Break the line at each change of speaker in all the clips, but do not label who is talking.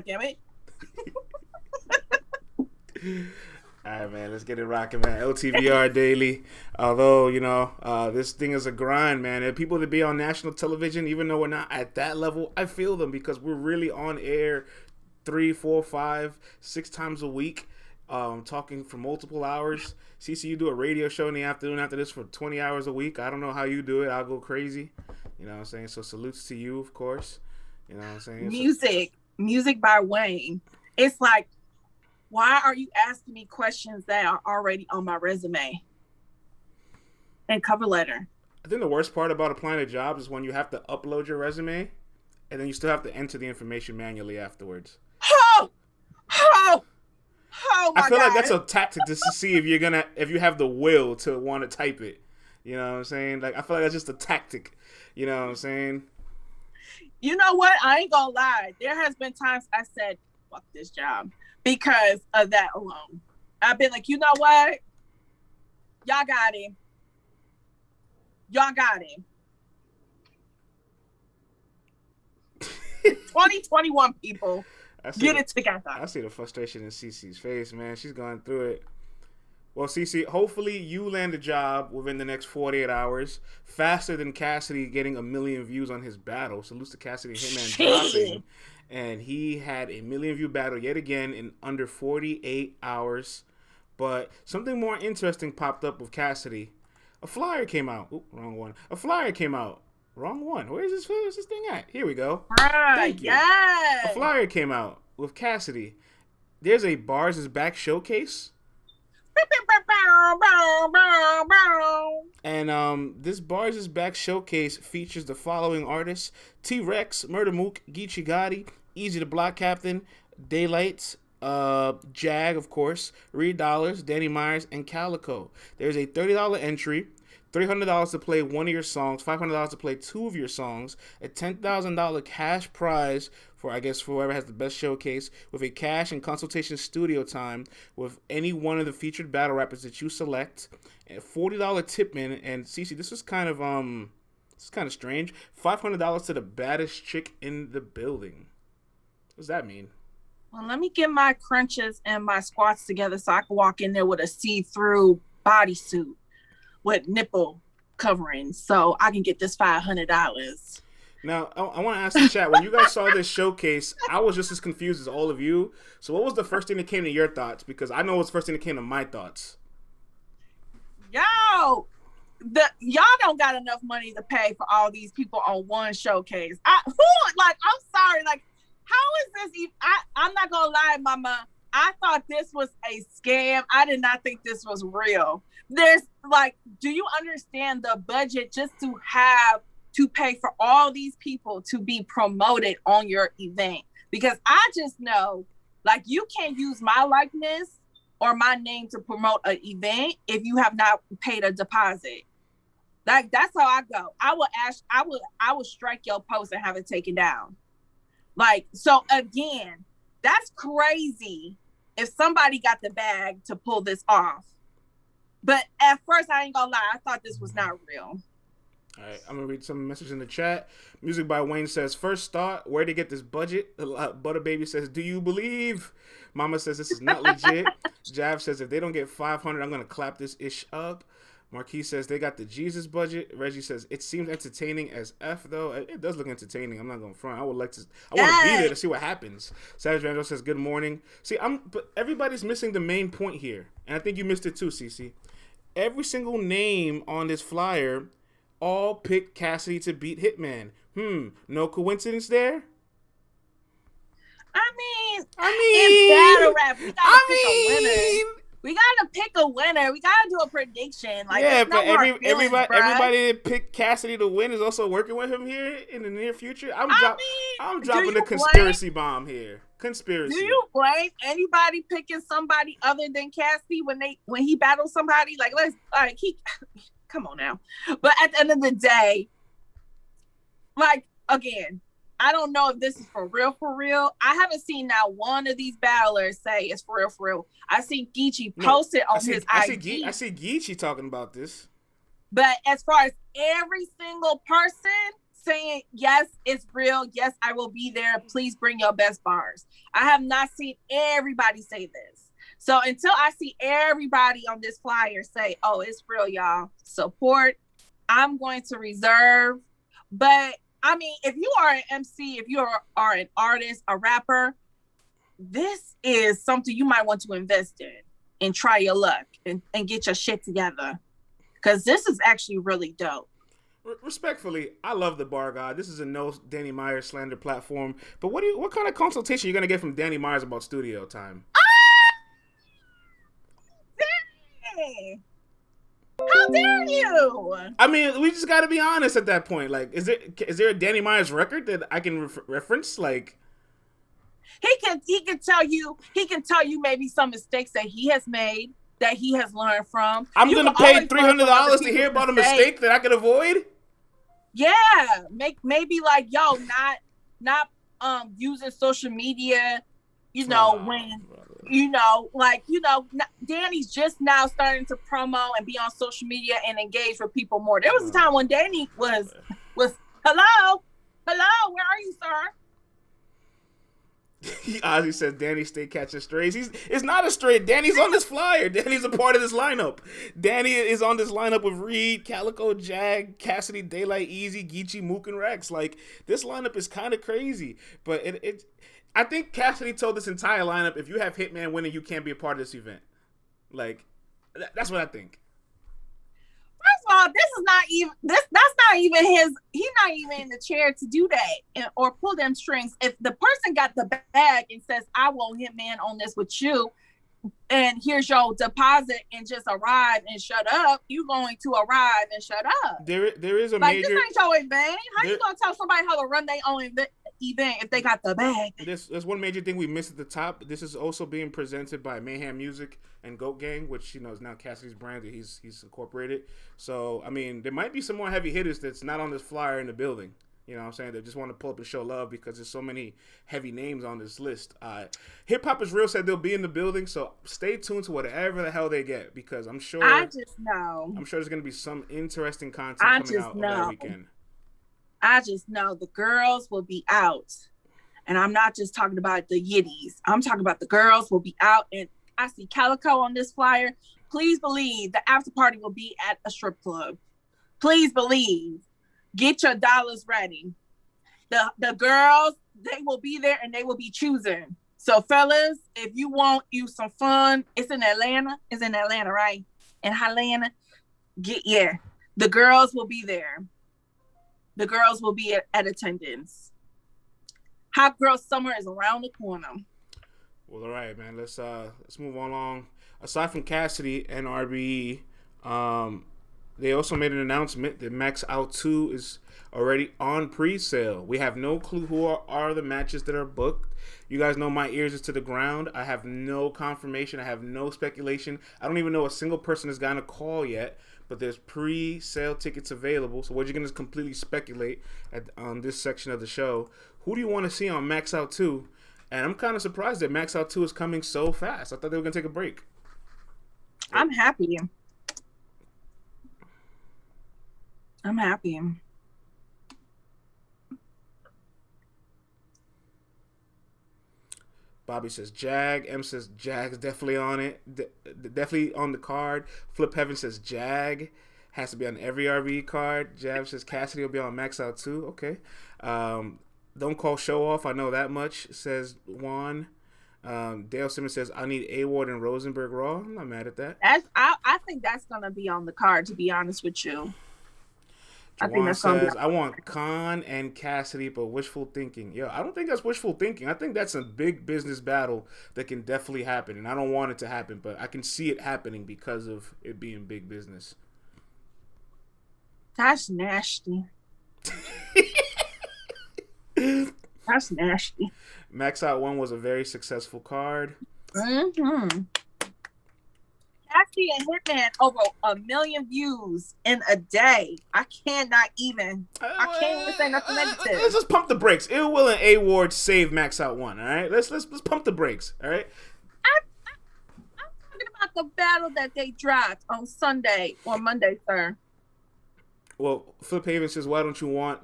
damn it.
All right, man, let's get it rocking, man. LTBR Daily. Although, this thing is a grind, man. And people to be on national television, even though we're not at that level, I feel them because we're really on air 3, 4, 5, 6 times a week, talking for multiple hours. CeCe, you do a radio show in the afternoon after this for 20 hours a week. I don't know how you do it. I'll go crazy. You know what I'm saying? So salutes to you, of course. You know what I'm saying?
Music by Wayne. It's like, why are you asking me questions that are already on my resume and cover letter?
I think the worst part about applying to jobs is when you have to upload your resume and then you still have to enter the information manually afterwards.
Oh my
I feel
God.
like that's a tactic just to see if you have the will to want to type it. You know what I'm saying? Like, I feel like that's just a tactic. You know what I'm saying?
You know what? I ain't gonna lie. There has been times I said, fuck this job because of that alone. I've been like, you know what? Y'all got him. 2021 people, get it together.
I see the frustration in CeCe's face, man. She's going through it. Well, CeCe, hopefully you land a job within the next 48 hours, faster than Cassidy getting 1 million views on his battle. Salutes to Cassidy and Hitman dropping. And he had a 1 million view battle yet again in under 48 hours. But something more interesting popped up with Cassidy. A flyer came out. Oop, wrong one. A flyer came out. Wrong one. Where's this thing at? Here we go. Thank you.
Yes.
A flyer came out with Cassidy. There's a Bars is Back showcase. And this Bars is Back showcase features the following artists: T-Rex, Murder Mook, Geechee Gotti, Easy the Block Captain, Daylights, Jag, of course, Reed Dollars, Danny Myers, and Calico. There's a $30 entry, $300 to play one of your songs, $500 to play two of your songs, a $10,000 cash prize for whoever has the best showcase, with a cash and consultation studio time with any one of the featured battle rappers that you select, a $40 tip in, and CeCe, this is kind of strange, $500 to the baddest chick in the building. What does that mean?
Well, let me get my crunches and my squats together so I can walk in there with a see-through bodysuit with nipple covering so I can get this $500.
Now, I want to ask the chat, when you guys saw this showcase, I was just as confused as all of you. So what was the first thing that came to your thoughts? Because I know what's the first thing that came to my thoughts.
Y'all don't got enough money to pay for all these people on one showcase. I'm sorry, like, how is this even? I'm not going to lie, mama. I thought this was a scam. I did not think this was real. There's like, do you understand the budget just to pay for all these people to be promoted on your event? Because I just know, like, you can't use my likeness or my name to promote an event if you have not paid a deposit. Like, that's how I go. I will strike your post and have it taken down. Like, so again, that's crazy if somebody got the bag to pull this off. But at first, I ain't gonna lie, I thought this was not real.
All right, I'm going to read some messages in the chat. Music by Wayne says, first thought, where to get this budget? Butter Baby says, do you believe? Mama says, this is not legit. Jav says, if they don't get 500, I'm going to clap this ish up. Marquis says, they got the Jesus budget. Reggie says, it seems entertaining as F, though. It does look entertaining. I'm not going to front. I want to be there to see what happens. Savage Vandal says, good morning. See, but everybody's missing the main point here. And I think you missed it too, CeCe. Every single name on this flyer all picked Cassidy to beat Hitman. No coincidence there?
I mean, in battle rap, we gotta pick a winner. We gotta pick a winner. We gotta do a prediction. Like,
yeah, but everybody that picked Cassidy to win is also working with him here in the near future. I'm dropping the conspiracy bomb here. Conspiracy.
Do you blame anybody picking somebody other than Cassidy when he battles somebody? Like, come on now. But at the end of the day, like, again, I don't know if this is for real. I haven't seen now one of these battlers say it's for real. I see Geechee posted on his IG.
I see Geechee talking about this.
But as far as every single person saying, yes, it's real. Yes, I will be there. Please bring your best bars. I have not seen everybody say this. So until I see everybody on this flyer say, oh, it's real, y'all, support, I'm going to reserve. But I mean, if you are an MC, if you are an artist, a rapper, this is something you might want to invest in and try your luck and get your shit together. Because this is actually really dope.
Respectfully, I love the Bar God. This is a no Danny Myers slander platform. But what kind of consultation are you going to get from Danny Myers about studio time?
Dang! How dare you?
I mean, we just got to be honest at that point. Like, is there a Danny Myers record that I can reference? Like,
he can tell you maybe some mistakes that he has made, that he has learned from.
I'm going to pay $300 to hear about a mistake that I can avoid?
Yeah, maybe like, yo, not using social media, Danny's just now starting to promo and be on social media and engage with people more. There was a time when Danny was hello, where are you, sir?
He honestly says Danny stay catching strays. It's not a stray. Danny's on this flyer. Danny's a part of this lineup. Danny is on this lineup with Reed, Calico, Jag, Cassidy, Daylight, Easy, Geechee, Mook, and Rex. Like, this lineup is kind of crazy. But I think Cassidy told this entire lineup, if you have Hitman winning, you can't be a part of this event. Like, that's what I think.
First of all, that's not even his. He's not even in the chair to do that or pull them strings. If the person got the bag and says, "I want Hitman on this with you," and here's your deposit, and just arrive and shut up, you going to arrive and shut up.
There is a
like
major.
This ain't your event. How you gonna tell somebody how to run their own event if they got the bag?
There's one major thing we missed at the top. This is also being presented by Mayhem Music and Goat Gang, which is now Cassidy's brand that he's incorporated. So I mean, there might be some more heavy hitters that's not on this flyer in the building. You know what I'm saying? They just want to pull up and show love because there's so many heavy names on this list. Hip Hop is Real said they'll be in the building, so stay tuned to whatever the hell they get because I'm sure.
I just know.
I'm sure there's going to be some interesting content coming out that weekend.
I just know the girls will be out. And I'm not just talking about the yiddies. I'm talking about the girls will be out. And I see Calico on this flyer. Please believe the after party will be at a strip club. Please believe. Get your dollars ready. The girls, they will be there and they will be choosing. So fellas, if you want you some fun, it's in Atlanta. It's in Atlanta, right? In Atlanta. The girls will be there. The girls will be at attendance. Hot Girl Summer is around the corner.
Well, all right, man. Let's move on along. Aside from Cassidy and RBE, they also made an announcement that MaxOut 2 is already on pre-sale. We have no clue who are the matches that are booked. You guys know my ears is to the ground. I have no confirmation. I have no speculation. I don't even know a single person has gotten a call yet, but there's pre-sale tickets available. So we're just going to completely speculate on this section of the show. Who do you want to see on MaxOut 2? And I'm kind of surprised that MaxOut 2 is coming so fast. I thought they were going to take a break.
I'm happy. I'm happy.
Bobby says Jag. M says Jag's definitely on it. Definitely on the card. Flip Heaven says Jag. Has to be on every RV card. Jab says Cassidy will be on MaxOut too. Okay. Don't call show off. I know that much, says Juan. Dale Simmons says, I need A-Ward and Rosenberg Raw. I'm not mad at that.
I think that's going to be on the card, to be honest with you.
Juwan says, I want Khan and Cassidy, but wishful thinking. Yo, I don't think that's wishful thinking. I think that's a big business battle that can definitely happen. And I don't want it to happen, but I can see it happening because of it being big business.
That's nasty. That's nasty.
MaxOut 1 was a very successful card.
Mm-hmm. Cassidy and Hitman over 1 million views in a day. I can't even say nothing negative.
Let's just pump the brakes. Ill Will and A-Ward save MaxOut 1, all right? Let's pump the brakes, all right?
I'm talking about the battle that they dropped on Sunday or Monday, sir.
Well, Flip Haven says, why don't you want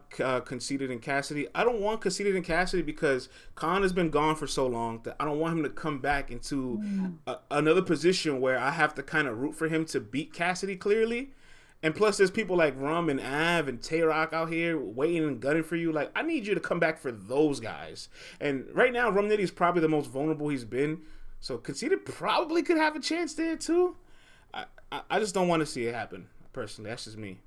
Conceited and Cassidy? I don't want Conceited and Cassidy because Khan has been gone for so long that I don't want him to come back into another position where I have to kind of root for him to beat Cassidy clearly. And plus, there's people like Rum and Av and Tay-Rock out here waiting and gunning for you. Like, I need you to come back for those guys. And right now, Rum Nitty is probably the most vulnerable he's been. So Conceited probably could have a chance there, too. I just don't want to see it happen, personally. That's just me.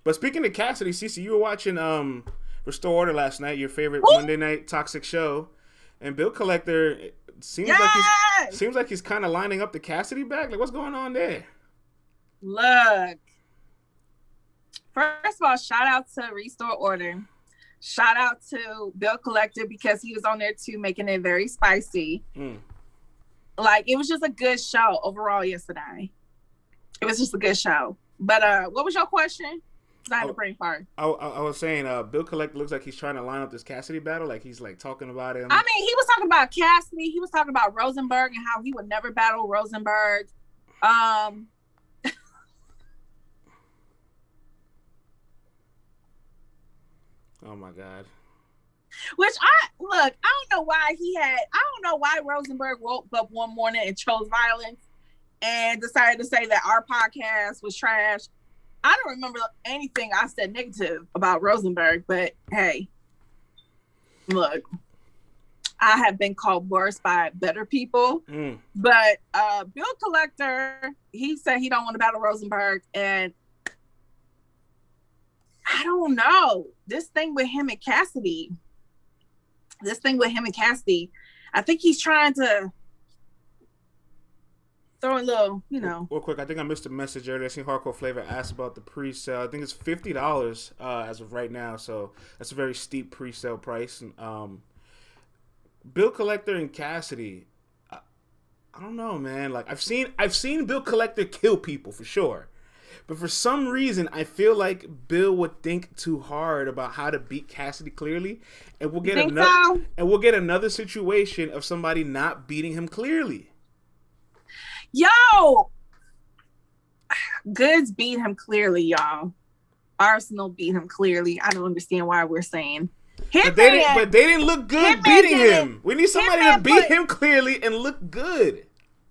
But speaking of Cassidy, CeCe, you were watching Restore Order last night, your favorite Monday night toxic show. And Bill Collector seems like he's kind of lining up the Cassidy back. Like, what's going on there?
Look, first of all, shout out to Restore Order. Shout out to Bill Collector because he was on there too, making it very spicy. Like, it was just a good show overall yesterday. It was just a good show. But what was your question? I had a brain fart.
I was saying, Bill Collector looks like he's trying to line up this Cassidy battle. Like, he's like talking about him.
I mean, he was talking about Cassidy. He was talking about Rosenberg and how he would never battle Rosenberg.
Oh my God.
Which I don't know why Rosenberg woke up one morning and chose violence and decided to say that our podcast was trash. I don't remember anything I said negative about Rosenberg, but hey, look, I have been called worse by better people. But Bill Collector, he said he don't want to battle Rosenberg, and I don't know. This thing with him and Cassidy, I think he's trying to throw a little,
Real quick, I think I missed a message earlier. I seen Hardcore Flavor asked about the pre-sale. I think it's $50 as of right now, so that's a very steep pre-sale price. And, Bill Collector and Cassidy, I don't know, man. Like, I've seen Bill Collector kill people for sure. But for some reason, I feel like Bill would think too hard about how to beat Cassidy clearly, and we'll get another situation of somebody not beating him clearly.
Yo, Goods beat him clearly, y'all. Arsenal beat him clearly. I don't understand why we're saying
but they didn't look good beating him. We need somebody to beat him clearly and look good.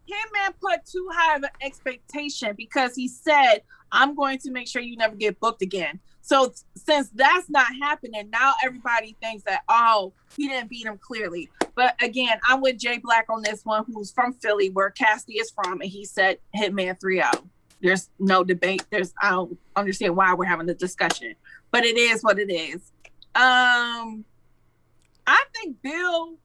Hitman put too high of an expectation because he said, I'm going to make sure you never get booked again. So since that's not happening, now everybody thinks that, oh, he didn't beat him clearly. But again, I'm with Jay Black on this one, who's from Philly, where Cassidy is from, and he said Hitman 3-0. There's no debate. I don't understand why we're having the discussion, but it is what it is. I think Bill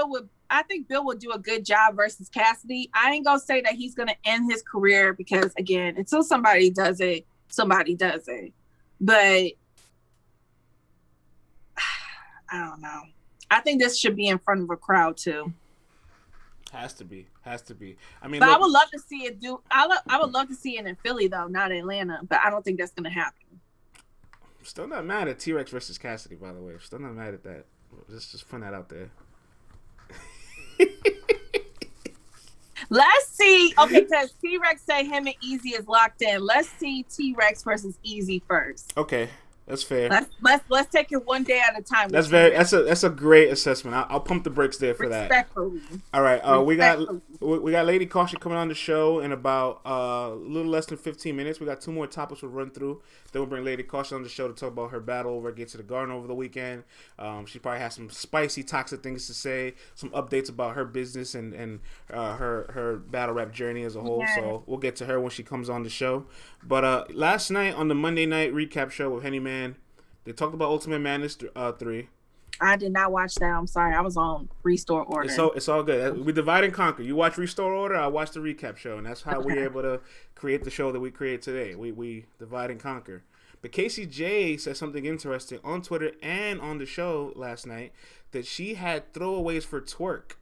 would do a good job versus Cassidy. I ain't gonna say that he's gonna end his career because, again, until somebody does it. But I don't know. I think this should be in front of a crowd too.
Has to be. I mean,
but I would love to see it I would love to see it in Philly though, not Atlanta. But I don't think that's gonna happen.
Still not mad at T-Rex versus Cassidy, by the way. Still not mad at that. Just putting that out there.
Let's see. Okay, because T-Rex say him and Easy is locked in. Let's see T-Rex versus Easy first.
Okay, that's fair.
Let's take it one day at a time.
That's a great assessment. I'll pump the brakes there for that.
Respectfully.
All right, we got Lady Caution coming on the show in about a little less than 15 minutes. We got 2 more topics we'll run through. Then we'll bring Lady Caution on the show to talk about her battle over at Gates of the Garden over the weekend. She probably has some spicy, toxic things to say, some updates about her business and her battle rap journey as a whole. Yeah. So we'll get to her when she comes on the show. But last night on the Monday night recap show with Henny Man, they talked about Ultimate Madness 3.
I did not watch that. I'm sorry. I was on Restore Order.
It's all good. We divide and conquer. You watch Restore Order, I watch the recap show. And that's how we're able to create the show that we create today. We divide and conquer. But Casey J said something interesting on Twitter and on the show last night, that she had throwaways for Twork.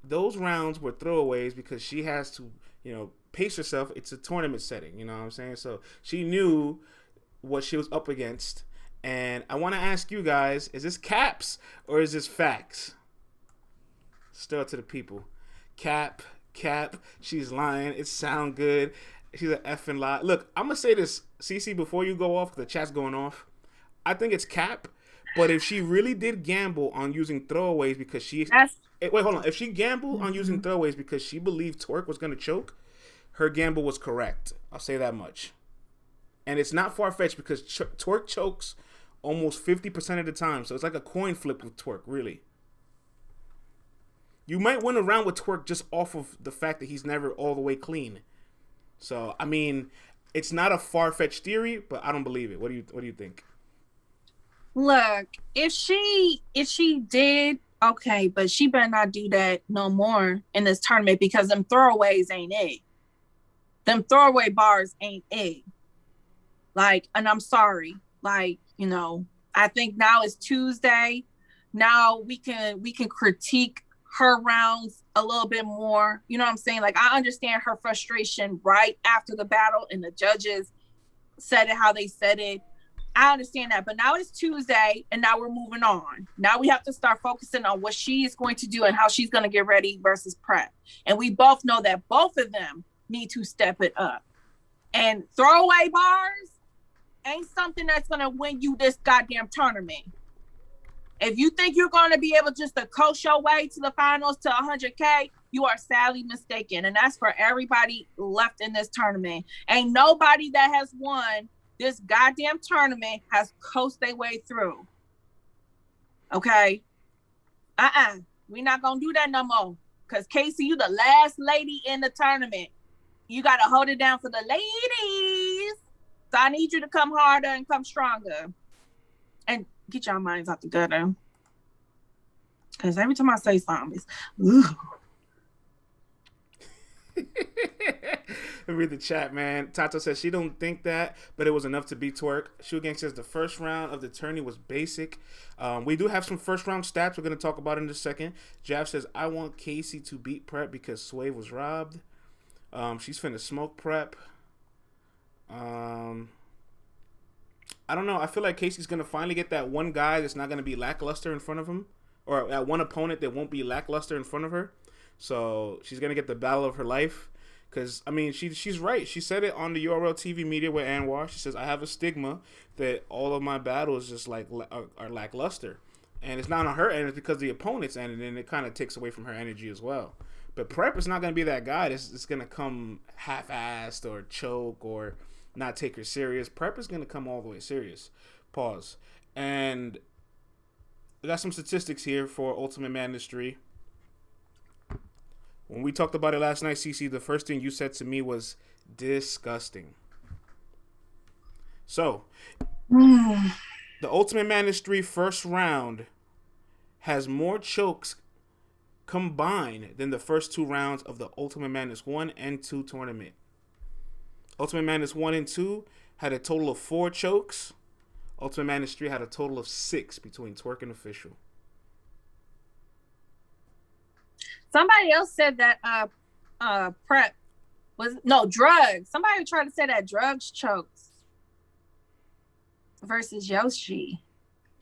Those rounds were throwaways because she has to, pace herself. It's a tournament setting, you know what I'm saying? So she knew what she was up against. And I want to ask you guys, is this caps or is this facts? Still to the people. Cap, she's lying. It sound good. She's an effing lie. Look, I'm gonna say this, CeCe, before you go off, the chat's going off. I think it's cap. But if she really did gamble on using throwaways because wait, hold on. If she gambled on using throwaways because she believed Twork was gonna choke, her gamble was correct. I'll say that much. And it's not far fetched because Twork chokes almost 50% of the time, so it's like a coin flip with Twork, really. You might win a round with Twork just off of the fact that he's never all the way clean. So I mean, it's not a far fetched theory, but I don't believe it. What do you think?
Look, if she did, okay, but she better not do that no more in this tournament because them throwaways ain't it. Them throwaway bars ain't it. Like, and I'm sorry. Like, you know, I think now it's Tuesday. Now we can critique her rounds a little bit more. You know what I'm saying? Like, I understand her frustration right after the battle and the judges said it how they said it. I understand that, but now it's Tuesday and now we're moving on. Now we have to start focusing on what she is going to do and how she's going to get ready versus prep. And we both know that both of them need to step it up. And throwaway bars ain't something that's going to win you this goddamn tournament. If you think you're going to be able just to coast your way to the finals to 100K, you are sadly mistaken. And that's for everybody left in this tournament. Ain't nobody that has won this goddamn tournament has coast their way through. Okay? We're not going to do that no more. Because, Casey, you the last lady in the tournament. You got to hold it down for the ladies. So I need you to come harder and come stronger. And get your minds out the gutter. Because every time I say something, it's, ooh.
Read the chat, man. Tato says she don't think that, but it was enough to beat Twork. Shoegang says the first round of the tourney was basic. We do have some first round stats we're going to talk about in a second. Jav says, I want Casey to beat Prep because Sway was robbed. She's finna smoke Prep. I don't know. I feel like Casey's going to finally get that one guy that's not going to be lackluster in front of him, or that one opponent that won't be lackluster in front of her. So she's going to get the battle of her life. Because, I mean, she's right. She said it on the URL TV media with Anwar. She says, I have a stigma that all of my battles just like are lackluster. And it's not on her end. It's because the opponent's end. And it kind of takes away from her energy as well. But Prep is not going to be that guy. It's going to come half-assed or choke or not take her serious. Prep is going to come all the way serious. Pause. And I got some statistics here for Ultimate Madness 3. When we talked about it last night, CeCe, the first thing you said to me was disgusting. So, the Ultimate Madness 3 first round has more chokes combined than the first two rounds of the Ultimate Madness 1 and 2 tournament. Ultimate Madness 1 and 2 had a total of 4 chokes. Ultimate Madness 3 had a total of 6 between Twork and Official.
Somebody else said that Prep was drugs. Somebody tried to say that drugs chokes versus Yoshi.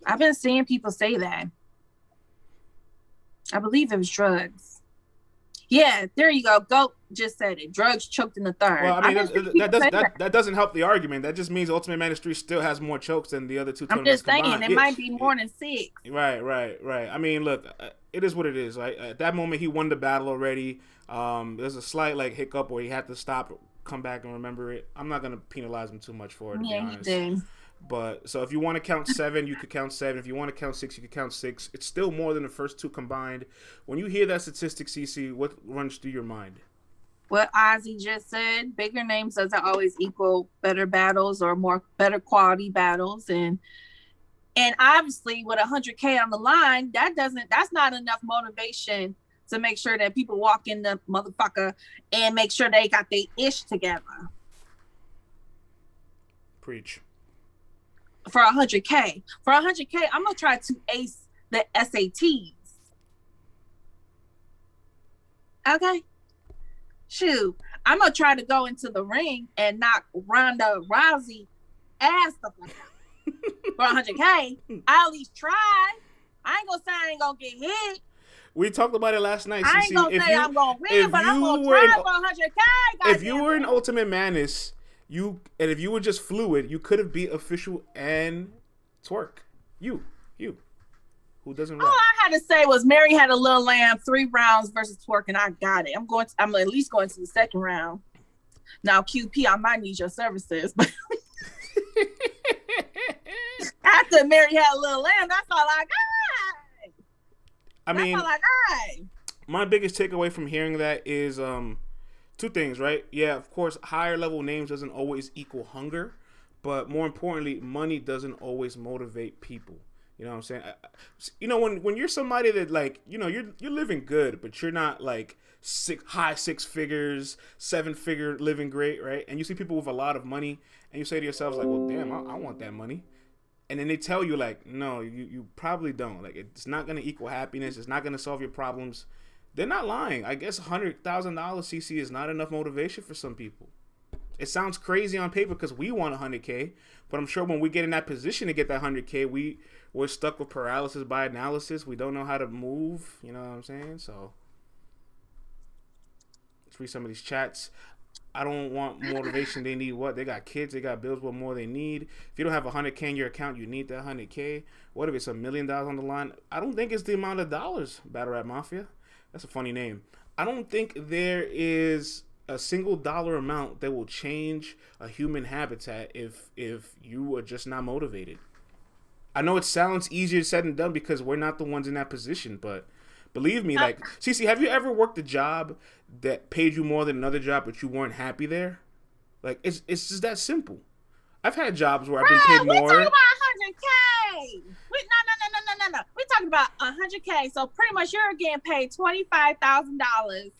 I've been seeing people say that. I believe it was drugs. Yeah, there you go. Goat just said it. Drugs choked in the third.
Well, I mean, that doesn't help the argument. That just means Ultimate Madness 3 still has more chokes than the other two tournaments combined.
I'm just saying, it might be more than 6.
Right. I mean, look, it is what it is. Right? At that moment, he won the battle already. There's a slight hiccup where he had to stop, come back, and remember it. I'm not going to penalize him too much for it, to be honest. He did. But, so if you want to count 7, you could count 7. If you want to count 6, you could count 6. It's still more than the first two combined. When you hear that statistic, CeCe, what runs through your mind?
What Ozzy just said, bigger names doesn't always equal better battles or better quality battles. And obviously with 100K on the line, that's not enough motivation to make sure that people walk in the motherfucker and make sure they got their ish together.
Preach.
For 100K. For 100K, I'm going to try to ace the SATs. Okay? Shoot. I'm going to try to go into the ring and knock Ronda Rousey ass the fuck out. For 100K, I at least try. I ain't going to say I ain't going to get hit.
We talked about it last night,
I ain't
CeCe.
gonna say I'm gonna win, but I'm gonna try for 100K.
If you were in Ultimate Madness, if you were just fluid, you could have beat Official and Twork. You. Who doesn't rap?
All I had to say was Mary had a little lamb, 3 rounds versus Twork, and I got it. I'm at least going to the second round. Now, QP, I might need your services, but after Mary had a little lamb, that's all I got. That's all I got.
My biggest takeaway from hearing that is 2 things, right? Yeah, of course, higher level names doesn't always equal hunger, but more importantly, money doesn't always motivate people. You know what I'm saying? You know, when you're somebody that, like, you know, you're living good, but you're not like high 6 figures, 7-figure living great, right? And you see people with a lot of money, and you say to yourselves like, well, damn, I want that money. And then they tell you like, no, you probably don't. Like, it's not gonna equal happiness. It's not gonna solve your problems. They're not lying. I guess $100,000 CeCe is not enough motivation for some people. It sounds crazy on paper because we want 100K, but I'm sure when we get in that position to get that 100K, we're stuck with paralysis by analysis. We don't know how to move. You know what I'm saying? So let's read some of these chats. I don't want motivation. They need what? They got kids. They got bills. What more they need? If you don't have 100K in your account, you need that 100K. What if it's $1 million on the line? I don't think it's the amount of dollars. Battle Rap Mafia. That's a funny name. I don't think there is a single dollar amount that will change a human habitat if you are just not motivated. I know it sounds easier said than done because we're not the ones in that position, but believe me, like, CeCe, have you ever worked a job that paid you more than another job, but you weren't happy there? Like, it's just that simple. I've had jobs where I've been paid more.
We're talking about 100K. No. We're talking about 100K. So pretty much you're getting paid $25,000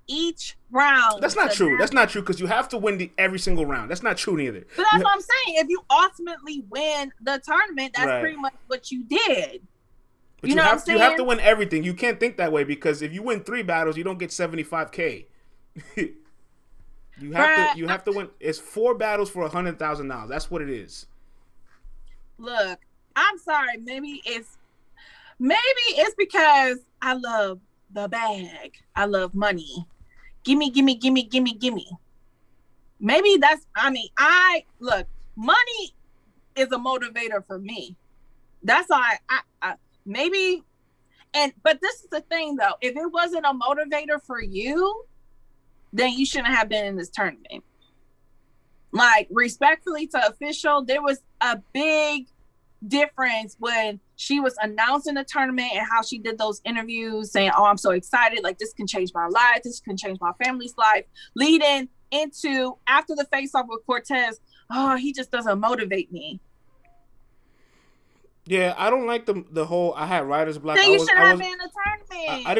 each round.
That's not true. That's not true because you have to win every single round. That's not true neither.
But that's what I'm saying. If you ultimately win the tournament, that's pretty much what you did.
But you have to win everything. You can't think that way because if you win 3 battles, you don't get 75K. You have to win. It's 4 battles for $100,000. That's what it is.
Look, I'm sorry. Maybe it's because I love the bag. I love money. Gimme. Maybe that's. Look. Money is a motivator for me. That's all. Maybe. But this is the thing though. If it wasn't a motivator for you, then you shouldn't have been in this tournament. Like, respectfully to Official, there was a big difference when she was announcing the tournament and how she did those interviews saying, oh, I'm so excited. Like, this can change my life. This can change my family's life. Leading into after the face-off with Cortez, oh, he just doesn't motivate me.
Yeah, I don't like the whole I had writer's block.
Then you should have been in the tournament.
I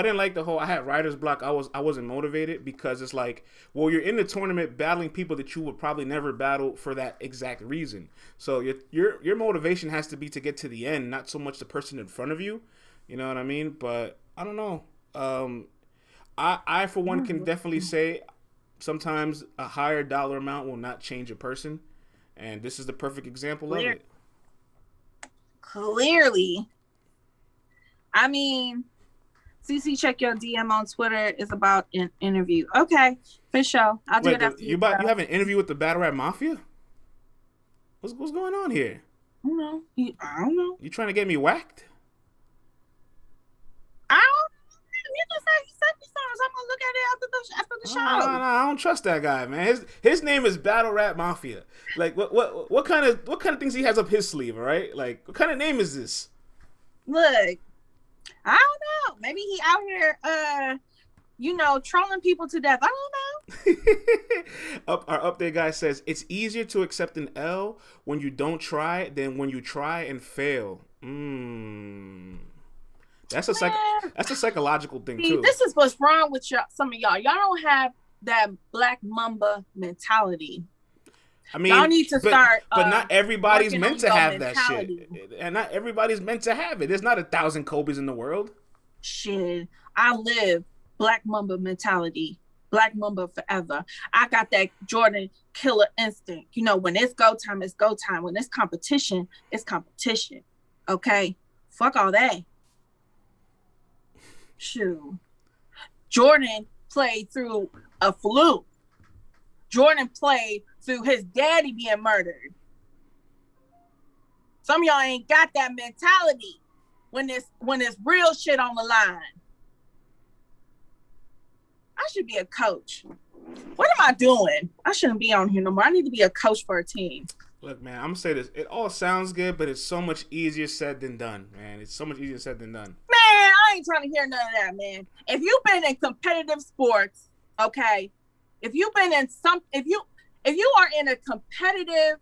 didn't like the whole I had writer's block. I wasn't motivated because it's like, well, you're in the tournament battling people that you would probably never battle for that exact reason. So your motivation has to be to get to the end, not so much the person in front of you. You know what I mean? But I don't know. I for one can definitely say sometimes a higher dollar amount will not change a person, and this is the perfect example of it.
Clearly. I mean, CeCe, check your DM on Twitter. It's about an interview. Okay, for sure. I'll do it after
you have an interview with the Battle Rap Mafia? What's going on here?
I don't know.
You trying to get me whacked?
I don't know. You just said he sent me songs. I'm gonna look at it after the show.
No, I don't trust that guy, man. His name is Battle Rap Mafia. Like, what kind of things he has up his sleeve? All right, like, what kind of name is this?
Look, I don't know. Maybe he out here, trolling people to death. I don't know.
Our update guy says it's easier to accept an L when you don't try than when you try and fail. That's a psychological thing too.
This is what's wrong with some of y'all. Y'all don't have that Black Mamba mentality. I mean, y'all need to start.
But not everybody's meant to have that shit, and not everybody's meant to have it. There's not 1,000 Kobes in the world.
Shit, I live Black Mamba mentality. Black Mamba forever. I got that Jordan killer instinct. When it's go time, it's go time. When it's competition, it's competition. Okay, fuck all that. shoot. Jordan played through a fluke. Jordan played through his daddy being murdered. Some of y'all ain't got that mentality when it's real shit on the line. I should be a coach. What am I doing? I shouldn't be on here no more. I need to be a coach for a team.
Look, man, I'm gonna say this. It all sounds good, but it's so much easier said than done, man. It's so much easier said than done.
Man, I ain't trying to hear none of that, man. If you've been in competitive sports, okay, if you are in a competitive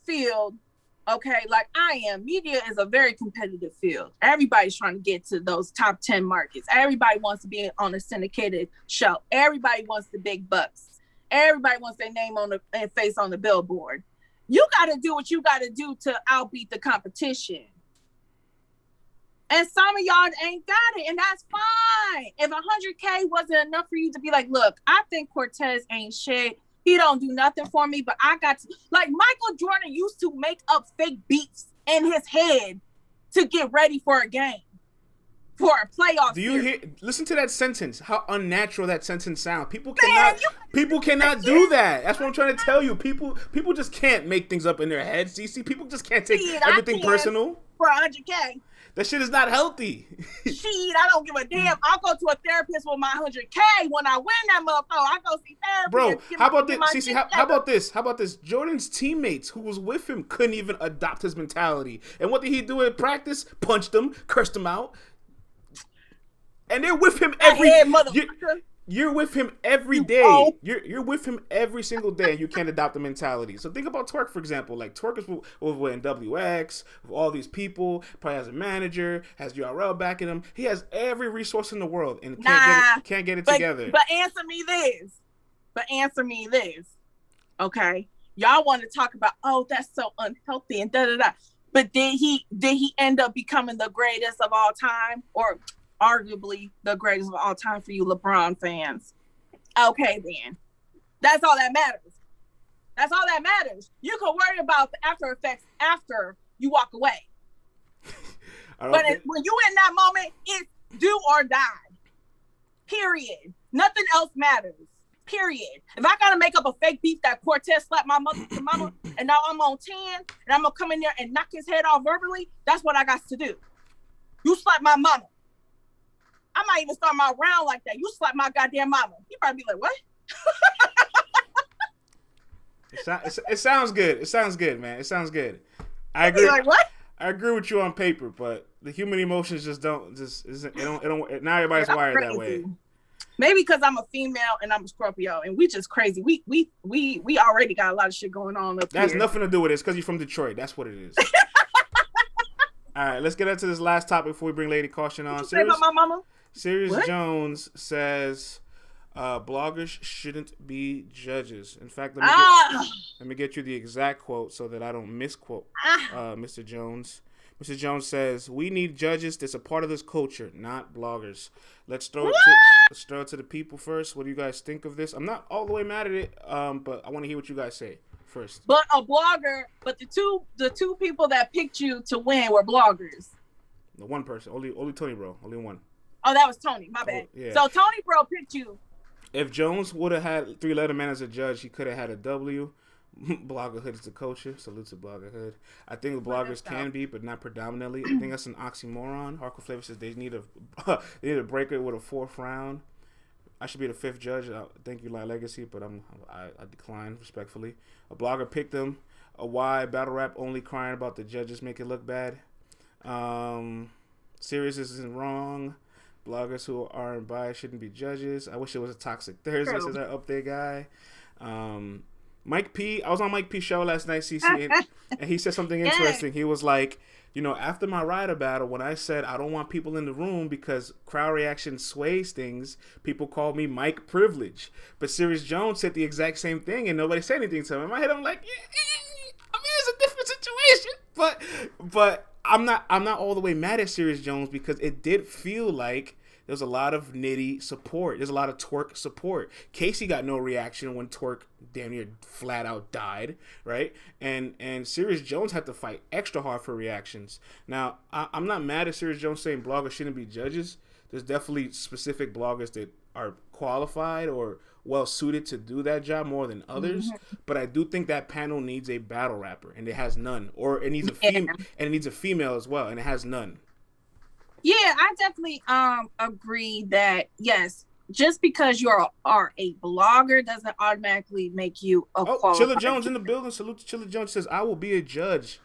field, okay, like I am, media is a very competitive field. Everybody's trying to get to those top 10 markets. Everybody wants to be on a syndicated show. Everybody wants the big bucks. Everybody wants their name on and face on the billboard. You got to do what you got to do to outbeat the competition. And some of y'all ain't got it, and that's fine. If 100K wasn't enough for you to be like, look, I think Cortez ain't shit. He don't do nothing for me, but I got to. Like Michael Jordan used to make up fake beats in his head to get ready for a game, for a playoff.
Do you hear? Listen to that sentence. How unnatural that sentence sounds. People cannot do that. That's what I'm trying to tell you. People just can't make things up in their heads. CeCe, people just can't take everything personal.
For 100K.
That shit is not healthy.
Shit, I don't give a damn. I'll go to a therapist with my 100K when I win that motherfucker. I go see therapy.
Bro, how about this? CeCe, how about this? How about this? Jordan's teammates who was with him couldn't even adopt his mentality. And what did he do in practice? Punched him, cursed him out. And they're with him every You're with him every day. You're with him every single day, and you can't adopt the mentality. So think about Twork, for example. Like Twork is with WX, with all these people, probably has a manager, has URL backing him. He has every resource in the world, and can't get it together.
But answer me this. Okay, y'all want to talk about, oh, that's so unhealthy and da da da. But did he end up becoming the greatest of all time, or arguably the greatest of all time for you LeBron fans? Okay, then. That's all that matters. You can worry about the after effects after you walk away. But when you in that moment, it's do or die. Period. Nothing else matters. Period. If I gotta make up a fake beef that Cortez slapped my mama, and now I'm on 10, and I'm gonna come in there and knock his head off verbally, that's what I got to do. You slap my mama. I might even start my round like that. You slap my goddamn mama. You probably be like, what?
It sounds good. It sounds good, man. It sounds good. I agree.
Like, what?
I agree with you on paper, but the human emotions just don't. Now everybody's wired
crazy.
That way.
Maybe because I'm a female and I'm a Scorpio, and we just crazy. We already got a lot of shit going on up here.
That has nothing to do with it. It's because you're from Detroit. That's what it is. All right, let's get into this last topic before we bring Lady Caution on.
What you say about my mama?
Serius Jones says bloggers shouldn't be judges. In fact, let me get you the exact quote so that I don't misquote Mr. Jones. Mr. Jones says, "We need judges that's a part of this culture, not bloggers." Let's throw it to the people first. What do you guys think of this? I'm not all the way mad at it, but I want to hear what you guys say first.
But a blogger, but the two people that picked you to win were bloggers.
The one person, only Tony Bro, only one.
Oh, that was Tony. My bad.
Yeah.
So Tony Bro picked you.
If Jones would have had 3 Letterman as a judge, he could have had a W. Bloggerhood is the culture. Salute to Bloggerhood. I think the bloggers can be, but not predominantly. I think that's an oxymoron. Hardcore Flavor says they need a breaker with a 4th round. I should be the 5th judge. Thank you, Light Legacy, but I decline respectfully. A blogger picked them. A why battle rap only crying about the judges make it look bad. Serius isn't wrong. Bloggers who aren't biased shouldn't be judges. I wish it was a Toxic Thursday, says that update guy. Mike P. I was on Mike P's show last night, CeCe, and he said something interesting. He was like, after my Ryder battle, when I said I don't want people in the room because crowd reaction sways things, people called me Mike Privilege. But Serius Jones said the exact same thing, and nobody said anything to him. In my head, I'm like, it's a different situation. But I'm not all the way mad at Serius Jones because it did feel like There's a lot of Nitty support. There's a lot of Twork support. Casey got no reaction when Twork damn near flat out died, right? And Serius Jones had to fight extra hard for reactions. Now, I'm not mad at Serius Jones saying bloggers shouldn't be judges. There's definitely specific bloggers that are qualified or well suited to do that job more than others. But I do think that panel needs a battle rapper, and it has none. Or it needs a female as well, and it has none.
Yeah, I definitely agree that yes, just because you are a blogger doesn't automatically make you a qualified.
Chilla Jones in the building. Salute to Chilla Jones. Says I will be a judge.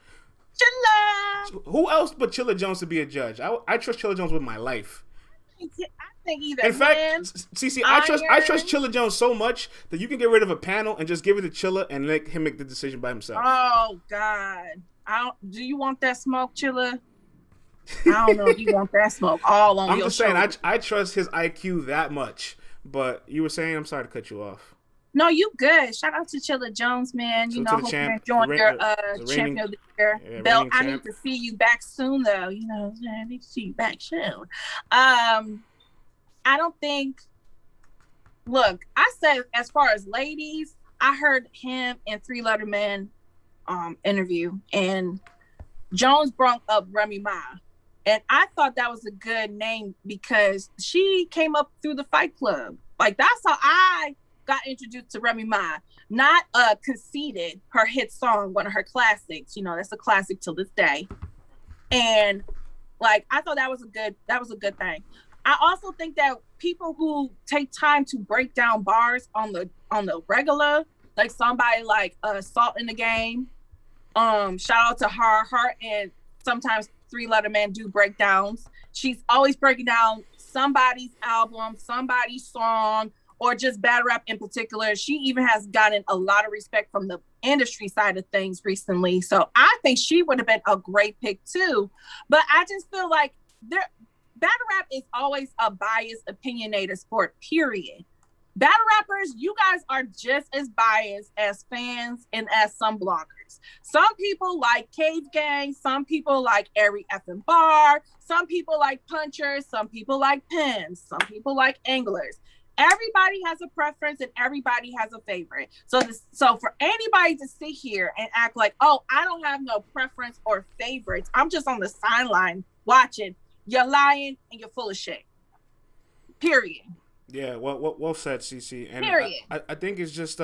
Chilla.
Who else but Chilla Jones to be a judge? I trust Chilla Jones with my life.
I think either.
In fact, CeCe, I trust Chilla Jones so much that you can get rid of a panel and just give it to Chilla and let him make the decision by himself.
Oh God, do you want that smoke, Chilla? I don't know if you want that smoke all on your shoulder.
I'm just saying, I trust his IQ that much. But you were saying, I'm sorry to cut you off.
No, you good. Shout out to Chilla Jones, man. You know, hope you're enjoying your champion of the year belt. I need to see you back soon, though. You know, I need to see you back soon. I don't think. Look, I said as far as ladies, I heard him in Three Letter Men interview, and Jones brought up Remy Ma. And I thought that was a good name because she came up through the Fight Club. Like, that's how I got introduced to Remy Ma. Not Conceited, her hit song, one of her classics. You know, that's a classic till this day. And like, I thought that was a good thing. I also think that people who take time to break down bars on the regular, like somebody like Salt in the Game, shout out to her and sometimes Three Letter Man do breakdowns. She's always breaking down somebody's album, somebody's song, or just battle rap in particular. She even has gotten a lot of respect from the industry side of things recently. So I think she would have been a great pick too. But I just feel like battle rap is always a biased, opinionated sport, period. Battle rappers, you guys are just as biased as fans and as some bloggers. Some people like Cave Gang, some people like every effing bar, some people like punchers, some people like pins, some people like anglers. Everybody has a preference and everybody has a favorite. So for anybody to sit here and act like, oh, I don't have no preference or favorites, I'm just on the sideline watching, you're lying and you're full of shit. Period.
Yeah, well said, CeCe. And
period.
I think it's just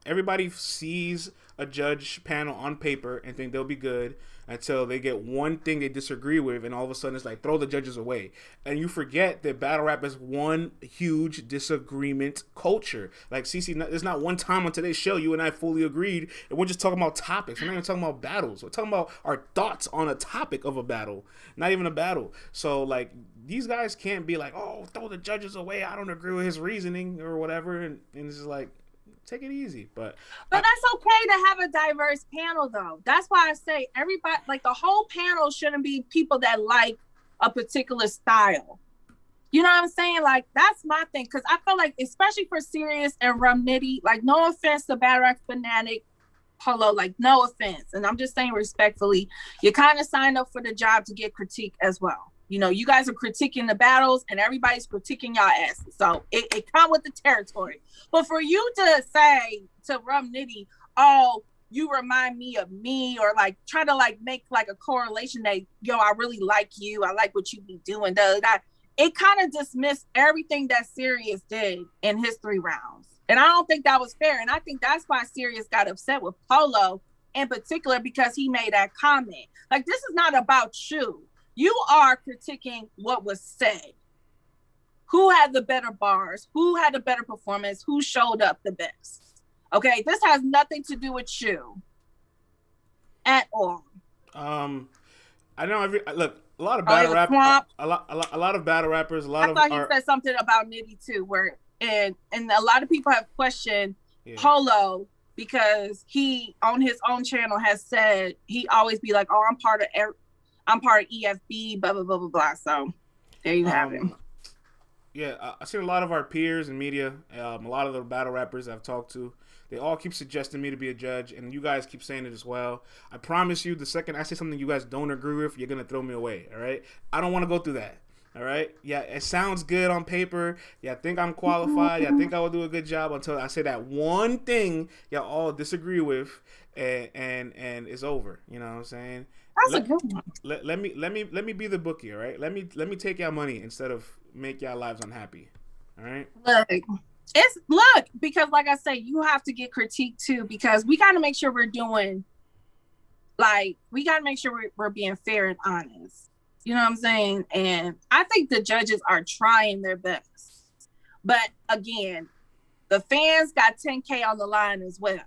everybody sees a judge panel on paper and think they'll be good until they get one thing they disagree with, and all of a sudden it's like throw the judges away. And you forget that battle rap is one huge disagreement culture. Like CeCe, there's not one time on today's show you and I fully agreed, and we're just talking about topics. We're not even talking about battles. We're talking about our thoughts on a topic of a battle, not even a battle. So like these guys can't be like, oh, throw the judges away, I don't agree with his reasoning or whatever, and it's just like, take it easy. But
that's okay to have a diverse panel, though. That's why I say everybody, like the whole panel shouldn't be people that like a particular style. You know what I'm saying? Like, that's my thing. Because I feel like, especially for Serius and Rum Nitty, like, no offense to Battle Rap Fanatic, Polo, like, no offense. And I'm just saying respectfully, you kind of signed up for the job to get critique as well. You know, you guys are critiquing the battles and everybody's critiquing y'all asses. So it comes with the territory. But for you to say to Rum Nitty, oh, you remind me of me, or like try to like make like a correlation that, yo, I really like you, I like what you be doing, it kind of dismissed everything that Serius did in his 3 rounds. And I don't think that was fair. And I think that's why Serius got upset with Polo in particular, because he made that comment. Like, this is not about you. You are critiquing what was said. Who had the better bars? Who had a better performance? Who showed up the best? Okay, this has nothing to do with you at all.
I know look, a lot of battle rappers, a lot of battle rappers, I thought
you said something about Nitty too, where and a lot of people have questioned Polo because he on his own channel has said he always be like, oh, I'm part of EFB, blah, blah, blah, blah, blah. So there you have it.
Yeah, I've seen a lot of our peers in media, a lot of the battle rappers I've talked to, they all keep suggesting me to be a judge, and you guys keep saying it as well. I promise you, the second I say something you guys don't agree with, you're going to throw me away, all right? I don't want to go through that, All right. Yeah, it sounds good on paper. Yeah, I think I'm qualified. Yeah, I think I will do a good job until I say that one thing y'all all disagree with, and it's over. You know what I'm saying?
That's a
Let,
good one.
let me be the bookie. All right. Let me take y'all money instead of make y'all lives unhappy. All right.
Look, because like I say, you have to get critiqued too, because we got to make sure we're doing, like, we got to make sure we're being fair and honest. You know what I'm saying? And I think the judges are trying their best. But again, the fans got 10K on the line as well.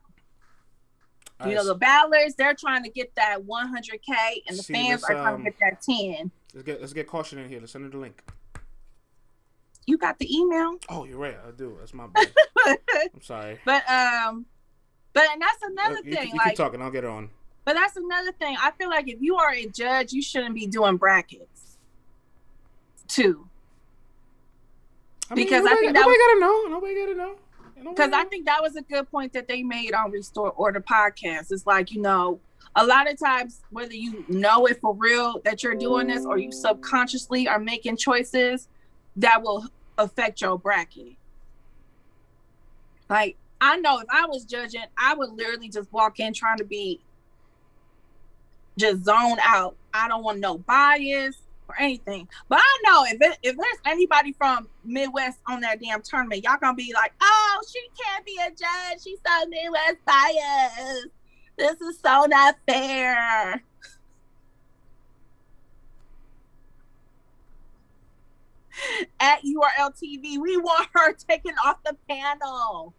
You know, the battlers, they're trying to get that 100K, and the fans are trying to get that 10.
Let's get caution in here. Let's send her the link.
You got the email?
Oh, you're right. I do. That's my bad. I'm sorry.
But and that's another thing.
You keep talking. I'll get her on.
But that's another thing. I feel like if you are a judge, you shouldn't be doing brackets too. Because I think
nobody gotta know. Nobody gotta know.
Because I think that was a good point that they made on Restore Order podcast. It's like, you know, a lot of times, whether you know it for real that you're doing this or you subconsciously are making choices that will affect your bracket. Like, I know if I was judging, I would literally just walk in trying to be just zone out. I don't want no bias or anything. But I know if there's anybody from Midwest on that damn tournament, y'all gonna be like, oh, she can't be a judge. She's so Midwest biased. This is so not fair. At URLTV, we want her taken off the panel.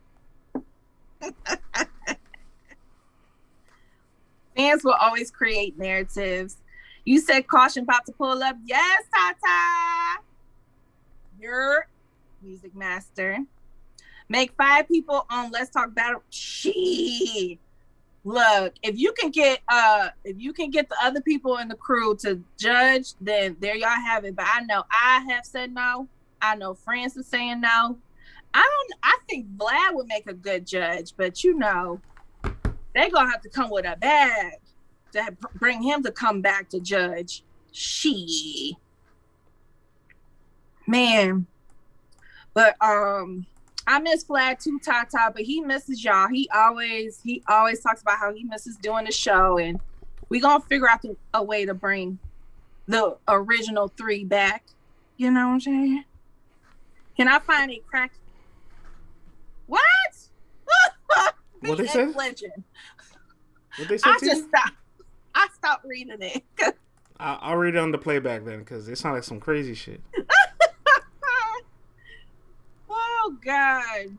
Fans will always create narratives. You said caution about to pull up. Yes, Tata. Your music master. Make 5 people on Let's Talk Battle. She. Look, if you can get the other people in the crew to judge, then there y'all have it. But I know I have said no. I know France is saying no. I think Vlad would make a good judge, but you know, they're gonna have to come with a bag to bring him to come back to judge. Man. But I miss Vlad too, Tata, but he misses y'all. He always talks about how he misses doing the show, and we gonna figure out a way to bring the original 3 back. You know what I'm saying? Can I find a crack? What?
What they said?
Legend.
What they said?
I stopped reading it.
I'll read it on the playback then, because it sounds like some crazy shit.
Oh God.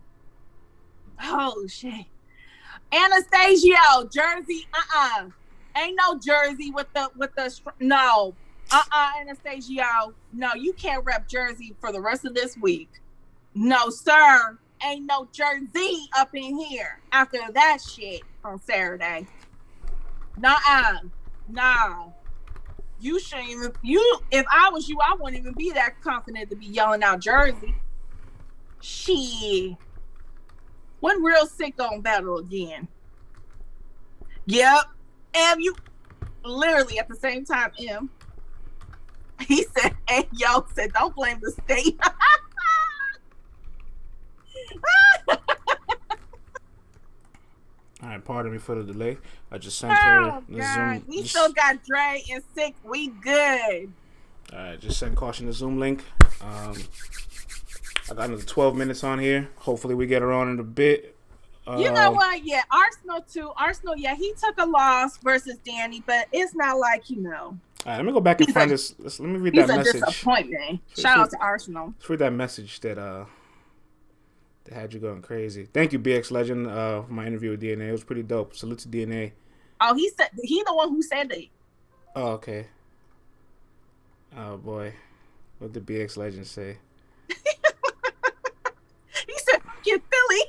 Oh shit. Anastasio, Jersey. Ain't no Jersey with the no. Anastasio. No, you can't rep Jersey for the rest of this week. No, sir. Ain't no Jersey up in here after that shit on Saturday. Nah. You shouldn't even. If I was you, I wouldn't even be that confident to be yelling out Jersey. Shit. When Real Sick gonna battle again? Yep. You literally at the same time, he said, hey, yo, said, don't blame the state.
All right, pardon me for the delay. I just sent her the Zoom.
We still got Dre and Sick. We good.
All right, just send caution the Zoom link. I got another 12 minutes on here. Hopefully we get her on in a bit.
You know what? Yeah, Arsenal too. Arsenal, yeah, he took a loss versus Danny, but it's not like, you know.
All right, let me go back and find this. Let me read that message.
He's a disappointment. Shout out to Arsenal.
Let's read that message that had you going crazy. Thank you, BX Legend, for my interview with DNA. It was pretty dope. Salute to DNA.
Oh, he the one who said that.
Oh, okay. Oh boy, what did BX Legend say?
He said, "Fuck you, Philly."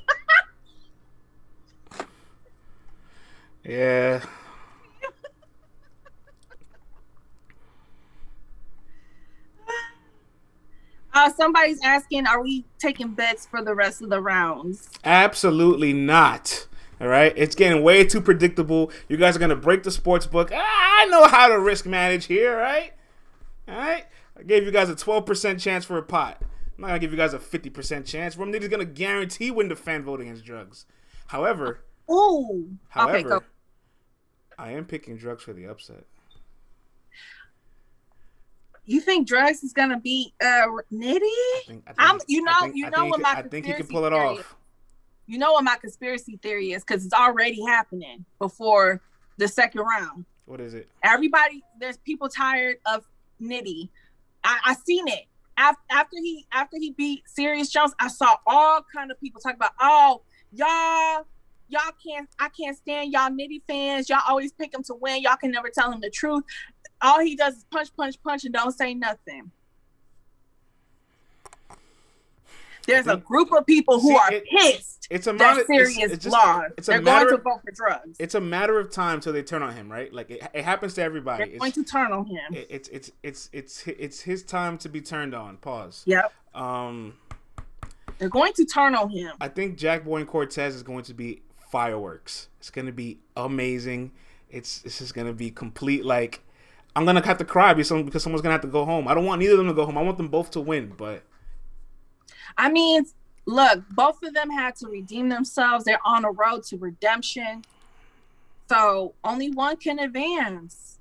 Yeah.
Somebody's asking, are we taking bets for the rest of the rounds?
Absolutely not. All right? It's getting way too predictable. You guys are going to break the sports book. I know how to risk manage here, right? All right? I gave you guys a 12% chance for a pot. I'm not gonna give you guys a 50% chance. Rum Nitty's gonna guarantee win the fan vote against drugs. However,
okay, go.
I am picking drugs for the upset.
You think drugs is gonna beat Nitty? I think he can pull it off. You know what my conspiracy theory is, because it's already happening before the second round.
What is it?
There's people tired of Nitty. I seen it after he beat Serius Jones. I saw all kind of people talk about, oh, I can't stand y'all Nitty fans. Y'all always pick him to win. Y'all can never tell him the truth. All he does is punch, and don't say nothing. There's a group of people who are pissed. It's a matter. They're going to vote for drugs.
It's a matter of time till they turn on him, right? Like it happens to everybody.
They're going to turn on him.
It's his time to be turned on. Pause.
Yep. They're going to turn on him.
I think Jack Boy and Cortez is going to be fireworks. It's going to be amazing. It's just going to be complete. Like, I'm going to have to cry because someone's going to have to go home. I don't want neither of them to go home. I want them both to win, but.
I mean, look, both of them had to redeem themselves. They're on a road to redemption. So only one can advance.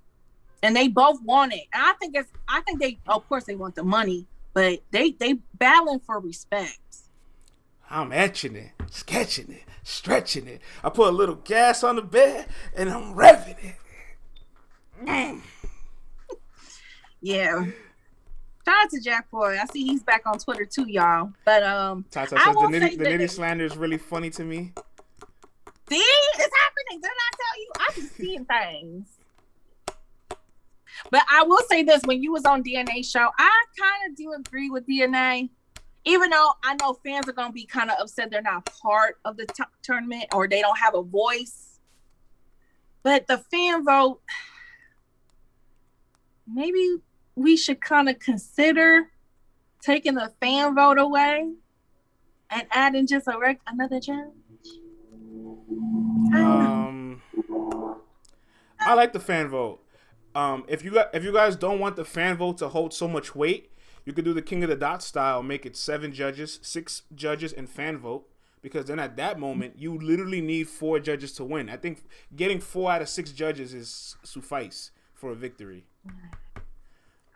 And they both want it. And I think they, of course they want the money, but they battling for respect.
I'm etching it, sketching it, stretching it. I put a little gas on the bed and I'm revving it.
Yeah. Shout out to Jack Boy. I see he's back on Twitter too, y'all. But
Tata says the Nitty slander is really funny to me.
See, it's happening. Didn't I tell you? I'm just seeing things. But I will say this: when you was on DNA show, I kind of do agree with DNA, even though I know fans are gonna be kind of upset they're not part of the tournament or they don't have a voice. But the fan vote, maybe we should kind of consider taking the fan vote away and adding just another judge.
I like the fan vote. If you guys don't want the fan vote to hold so much weight, you could do the King of the Dot style, make it 7 judges, 6 judges, and fan vote. Because then at that moment, you literally need 4 judges to win. I think getting 4 out of 6 judges is suffice for a victory.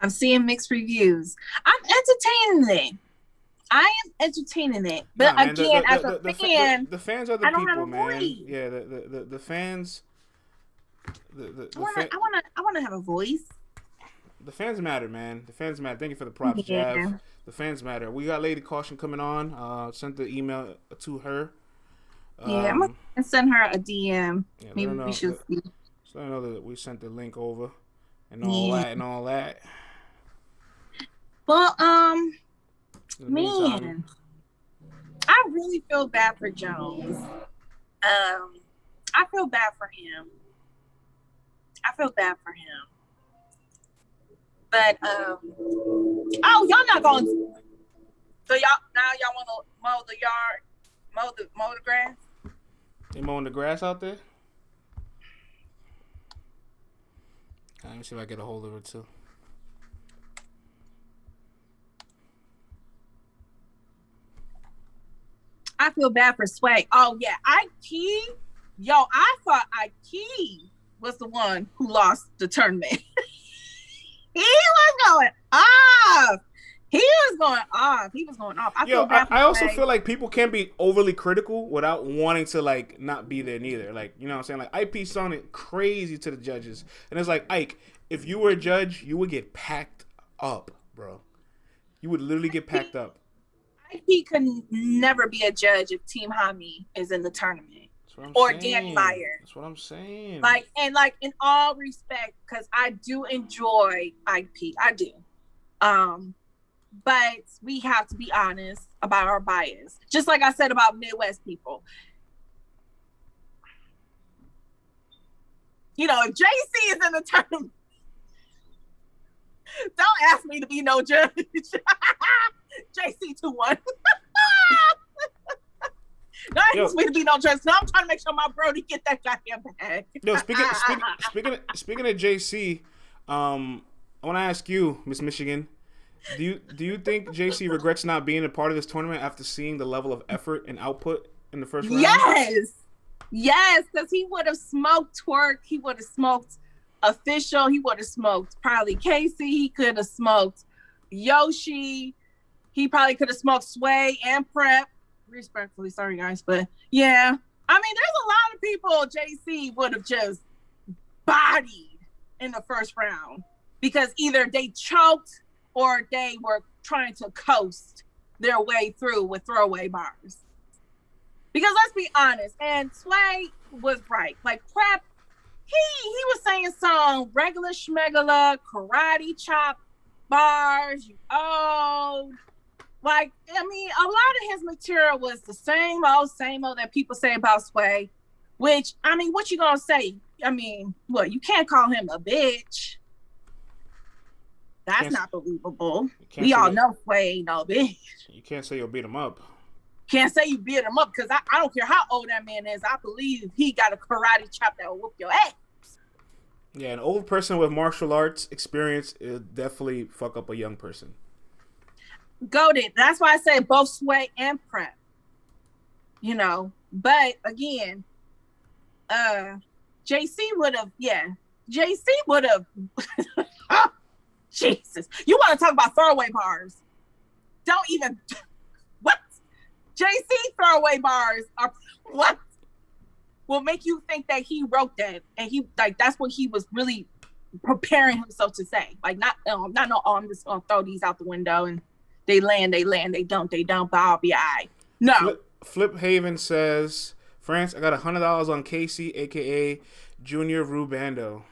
I'm seeing mixed reviews. I'm entertaining it. But
man,
again, as a fan,
the fans are the people, man. Yeah, the fans.
I want to have a voice.
The fans matter, man. The fans matter. Thank you for the props, Jav. The fans matter. We got Lady Caution coming on. Sent the email to her.
Yeah, I'm gonna send her a DM. Yeah, maybe we should see.
So I know that we sent the link over and all that.
Well, man, I really feel bad for Jones. I feel bad for him. But y'all not going. So y'all want to mow the yard, mow the grass.
They mowing the grass out there. Let me see if I get a hold of her too.
I feel bad for Swag. Oh yeah, Ike. Yo, I thought Ike was the one who lost the tournament. He was going off. I
also feel like people can't be overly critical without wanting to like not be there neither. Like, you know what I'm saying? Like IP sounded crazy to the judges. And it's like, Ike, if you were a judge, you would get packed up, bro. You would literally get packed up.
IP could never be a judge if Team Hami is in the tournament. Or Danny Meyer.
That's what I'm saying.
Like in all respect, because I do enjoy IP. I do. But we have to be honest about our bias. Just like I said about Midwest people. You know, if JC is in the tournament, don't ask me to be no judge. JC 2-1. Don't ask me to be no judge. No, I'm trying to make sure my Brody get that goddamn bag.
Yo, speaking of JC, I want to ask you, Miss Michigan, Do you think JC regrets not being a part of this tournament after seeing the level of effort and output in the first round?
Yes, because he would have smoked Twork. He would have smoked Official. He would have smoked probably Casey. He could have smoked Yoshi. He probably could have smoked Sway and Prep. Respectfully, sorry guys, but yeah. I mean, there's a lot of people JC would have just bodied in the first round because either they choked or they were trying to coast their way through with throwaway bars. Because let's be honest, and Sway was right. Like Prep, he was saying some regular schmegula, karate chop bars, you old. Like, I mean, a lot of his material was the same old that people say about Sway, which, I mean, what you gonna say? I mean, what, you can't call him a bitch. That's not believable. We all know Sway ain't no bitch.
You can't say you'll beat him up.
Can't say you beat him up because I don't care how old that man is. I believe he got a karate chop that will whoop your ass.
Yeah, an old person with martial arts experience is definitely fuck up a young person.
Goated. That's why I say both Sway and Prep. You know, but again, JC would have, JC would have. Jesus, you want to talk about throwaway bars? Don't even. What? JC throwaway bars are what? Will make you think that he wrote that, and he like that's what he was really preparing himself to say. Like I'm just gonna throw these out the window and they land, they don't, but I'll be all right. No.
Flip Haven says, France, I got $100 on Casey, aka Junior Rubando.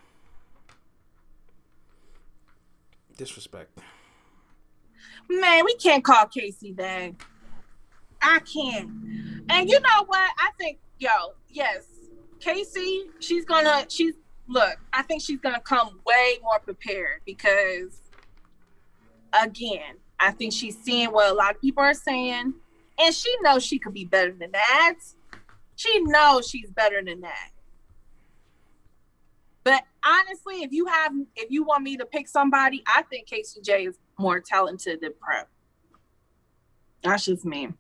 Disrespect.
Man, we can't call Casey that. I can't. And you know what? I think, yes, Casey, I think she's gonna come way more prepared because, again, I think she's seeing what a lot of people are saying, and she knows she could be better than that. She knows she's better than that. But honestly, if you want me to pick somebody, I think Casey J is more talented than Prep. That's just me.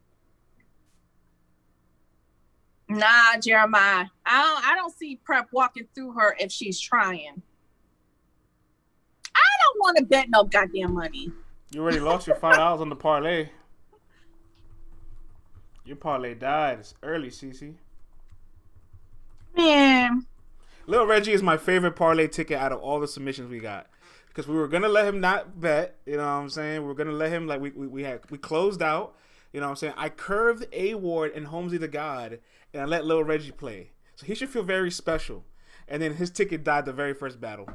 Nah, Jeremiah. I don't see Prep walking through her if she's trying. I don't want to bet no goddamn money.
You already lost your $5 on the parlay. Your parlay died. It's early, CeCe.
Man.
Lil Reggie is my favorite parlay ticket out of all the submissions we got. Because we were going to let him not bet. You know what I'm saying? We were going to let him, like, we closed out. You know what I'm saying? I curved A Ward and Holmesy the God, and I let Lil Reggie play. So he should feel very special. And then his ticket died the very first battle.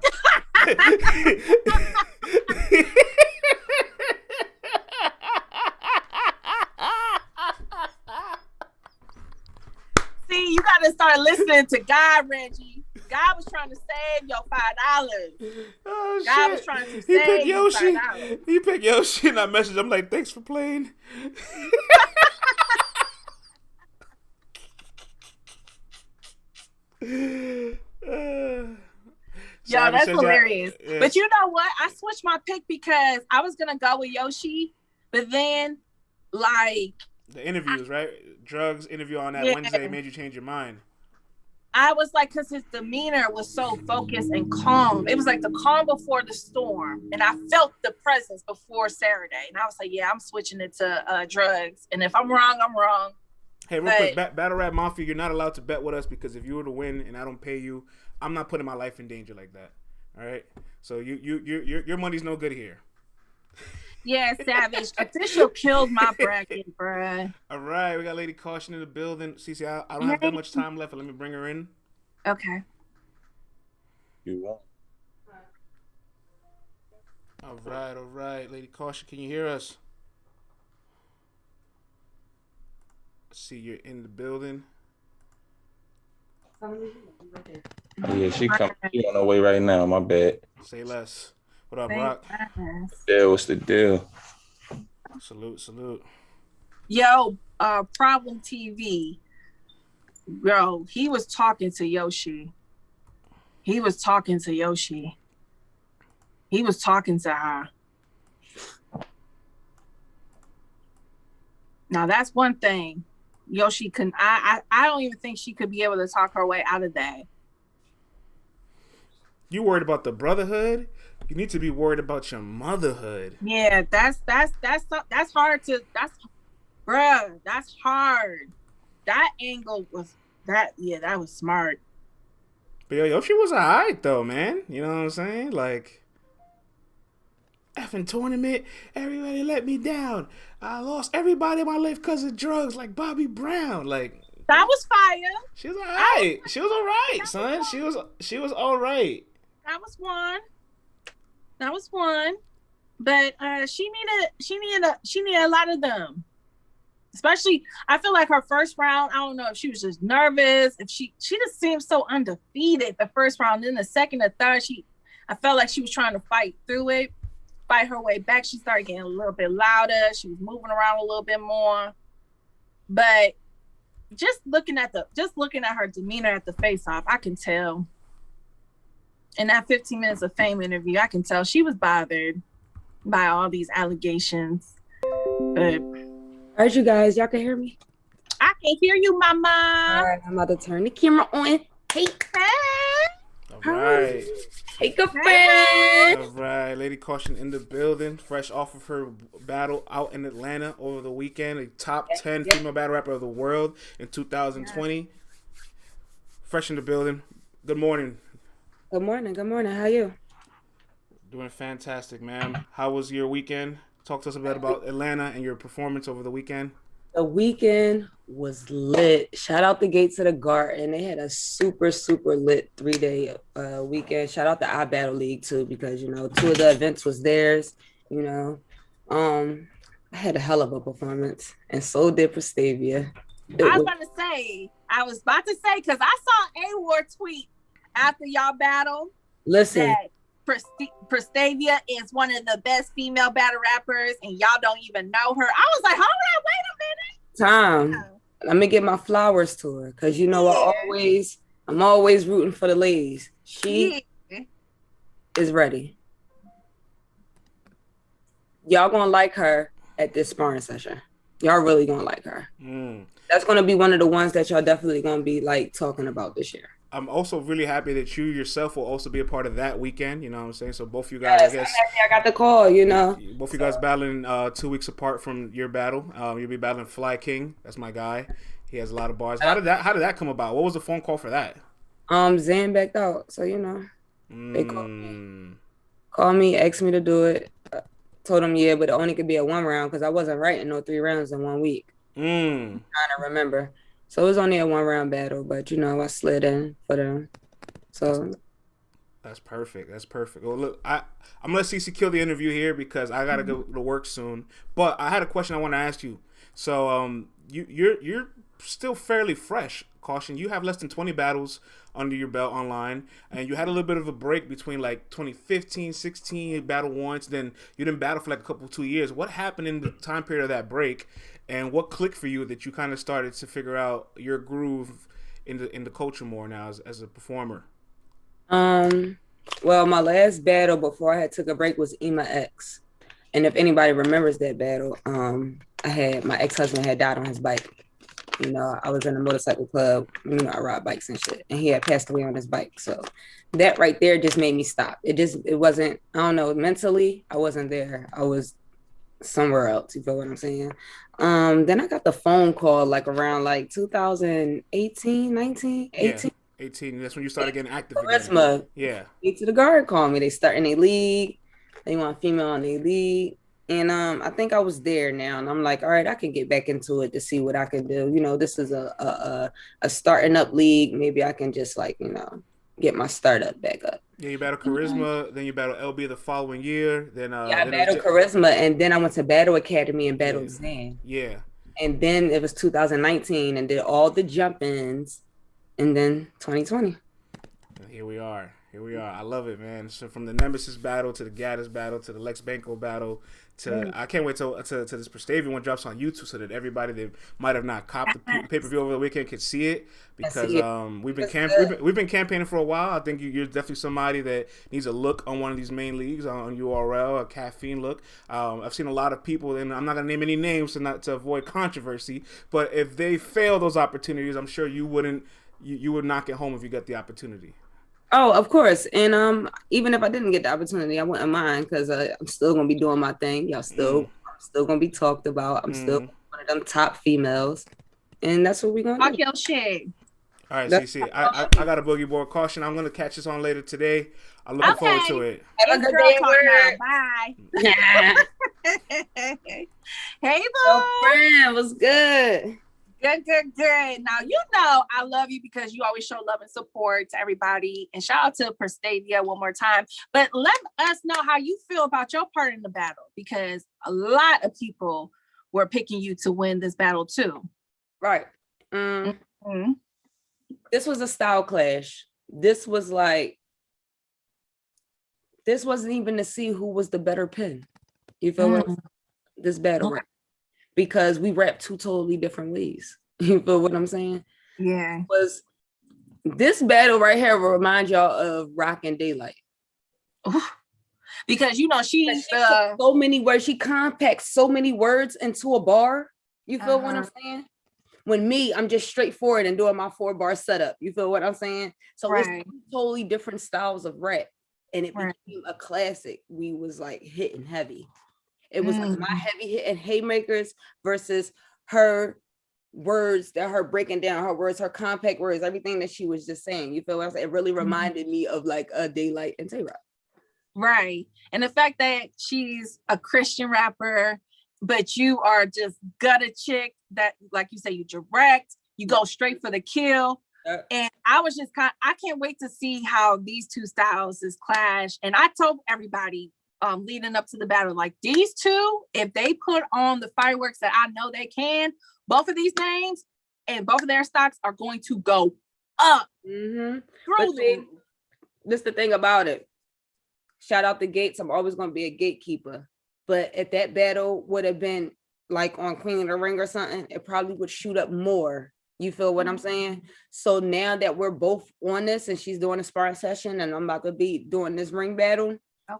See, you got to start listening to God, Reggie. God was trying to save your $5.
Oh,
God
shit.
Was trying to
He
save
picked Yoshi.
$5.
He picked Yoshi, and I messaged him like, "Thanks for playing."
Yo, that's hilarious. Yeah. But you know what? I switched my pick because I was gonna go with Yoshi, but then like
the interviews, right? Drugs interview on that Wednesday made you change your mind.
I was like, because his demeanor was so focused and calm. It was like the calm before the storm. And I felt the presence before Saturday. And I was like, yeah, I'm switching it to drugs. And if I'm wrong, I'm wrong.
Hey, real quick, Battle Rap Mafia, you're not allowed to bet with us because if you were to win and I don't pay you, I'm not putting my life in danger like that. All right? So your money's no good here.
Yeah, Savage. Official killed my bracket, bruh.
All right, we got Lady Caution in the building. CeCe, I don't have that much time left, but let me bring her in.
Okay.
You won't.
All right. Lady Caution, can you hear us? See, you're in the building.
Yeah, she coming. She on her way right now. My bad.
Say less. What up, Brock?
Yeah, what's the deal?
Salute.
Yo, Problem TV. Bro, he was talking to Yoshi. He was talking to her. Now that's one thing. Yoshi can. I don't even think she could be able to talk her way out of that.
You worried about the brotherhood? You need to be worried about your motherhood.
Yeah, that's hard to. That's hard. That angle was that. Yeah, that was smart.
But yo, Yoshi was alright though, man. You know what I'm saying? Like, effing tournament, everybody let me down. I lost everybody in my life because of drugs, like Bobby Brown. Like,
that was fire.
She was alright. She was alright, son. She was alright.
That was one. But she needed a lot of them. Especially, I feel like her first round, I don't know if she was just nervous, if she just seemed so undefeated the first round. Then the second and third, I felt like she was trying to fight through it, fight her way back. She started getting a little bit louder. She was moving around a little bit more. But just looking at her demeanor at the face-off, I can tell. In that 15 minutes of fame interview, I can tell she was bothered by all these allegations. But
all right, you guys, y'all can hear me?
I can hear you, mama.
All right, I'm about to turn the camera on. Hey,
all right.
Hey, good friend.
All right, Lady Caution in the building, fresh off of her battle out in Atlanta over the weekend, a top 10 female battle rapper of the world in 2020. Fresh in the building. Good morning.
Good morning. How are you?
Doing fantastic, ma'am. How was your weekend? Talk to us a bit about Atlanta and your performance over the weekend.
The weekend was lit. Shout out the Gates of the Garden. They had a super, super lit 3-day weekend. Shout out the iBattle League too, because 2 of the events was theirs. I had a hell of a performance, and so did Prestavia.
I was about to say, because I saw A-War tweet after y'all battle.
Listen.
That Prestavia is one of the best female battle rappers, and y'all don't even know her. I was like, hold on, wait
a minute. Let me get my flowers to her, because I'm always rooting for the ladies. She is ready. Y'all gonna like her at this sparring session. Y'all really gonna like her. That's gonna be one of the ones that y'all definitely gonna be like talking about this year.
I'm also really happy that you yourself will also be a part of that weekend. You know what I'm saying? So both you guys, I guess,
I got the call.
Both you guys battling 2 weeks apart from your battle. You'll be battling Fly King. That's my guy. He has a lot of bars. How did that come about? What was the phone call for that?
Zan backed out, so they called me, asked me to do it. Told them but it only could be a 1 round because I wasn't writing no 3 rounds in 1 week. I'm trying to remember. So it was only a 1 round battle, but I slid in for them. So
that's perfect. Well, look, I'm gonna let CeCe kill the interview here because I gotta go to work soon. But I had a question I want to ask you. So you're still fairly fresh. Caution, you have less than 20 battles under your belt online, and you had a little bit of a break between like 2015, 16, you battled once, then you didn't battle for like a couple 2 years. What happened in the time period of that break? And what clicked for you that you kind of started to figure out your groove in the culture more now as a performer?
Well, my last battle before I took a break was Ema X. And if anybody remembers that battle, my ex-husband had died on his bike. I was in a motorcycle club, I ride bikes and shit. And he had passed away on his bike. So that right there just made me stop. It wasn't, I don't know, mentally, I wasn't there. I was somewhere else, you feel what I'm saying? Then I got the phone call like around like 2018, 19, 18.
Yeah, 18. That's when you started getting active
Charisma.
Again. Yeah.
Gates to the Guard called me. They starting a league. They want female in their league. And I think I was there now. And I'm like, all right, I can get back into it to see what I can do. This is a starting up league. Maybe I can just get my startup back up.
Yeah, you battle Charisma, then you battle LB the following year. Then
I battled Charisma, and then I went to Battle Academy and battled Zan.
Yeah.
And then it was 2019 and did all the jump-ins, and then 2020.
Here we are. Here we are. I love it, man. So from the Nemesis battle to the Gaddis battle to the Lex Banco battle to I can't wait till to this Prestavia one drops on YouTube so that everybody that might have not copped the pay-per-view over the weekend can see it, because we've been campaigning for a while. I think you're definitely somebody that needs a look on one of these main leagues on URL, a caffeine look. I've seen a lot of people, and I'm not gonna name any names to avoid controversy, but if they fail those opportunities, I'm sure you would knock it home if you got the opportunity.
Oh, of course. And even if I didn't get the opportunity, I wouldn't mind, because I'm still gonna be doing my thing. I'm still gonna be talked about. I'm still one of them top females, and that's what we're gonna
Talk
do.
your shit.
All right, CeCe, I got a boogie board caution. I'm gonna catch this on later today. I'm looking forward to it.
Have a good day at work.
Bye. Hey, boo.
Your friend was good.
Good. Now, you know I love you because you always show love and support to everybody. And shout out to Prestavia one more time. But let us know how you feel about your part in the battle, because a lot of people were picking you to win this battle too.
Right.
Mm-hmm.
This was a style clash. This wasn't even to see who was the better pen. You feel what? This battle, right? Because we rap two totally different ways. You feel what I'm saying?
Yeah.
This battle right here will remind y'all of Rock and Daylight.
Because you know she's
so many words. She compacts so many words into a bar. You feel what I'm saying? When me, I'm just straightforward and doing my 4-bar setup. You feel what I'm saying? So it's totally different styles of rap, and it became a classic. We was like hitting heavy. It was like my heavy hitting haymakers versus her words, that her breaking down her words, her compact words, everything that she was just saying. You feel what I'm saying? It really reminded me of like a Daylight and Tay-Rock.
Right. And the fact that she's a Christian rapper, but you are just gutter chick that, like you say, you direct, you go straight for the kill. And I was just I can't wait to see how these two styles is clash. And I told everybody leading up to the battle, like, these two, if they put on the fireworks that I know they can, both of these names and both of their stocks are going to go up.
This is the thing about it. Shout out the gates. I'm always going to be a gatekeeper. But if that battle would have been like on Queen of the Ring or something, it probably would shoot up more. You feel what I'm saying? So now that we're both on this and she's doing a sparring session and I'm about to be doing this ring battle,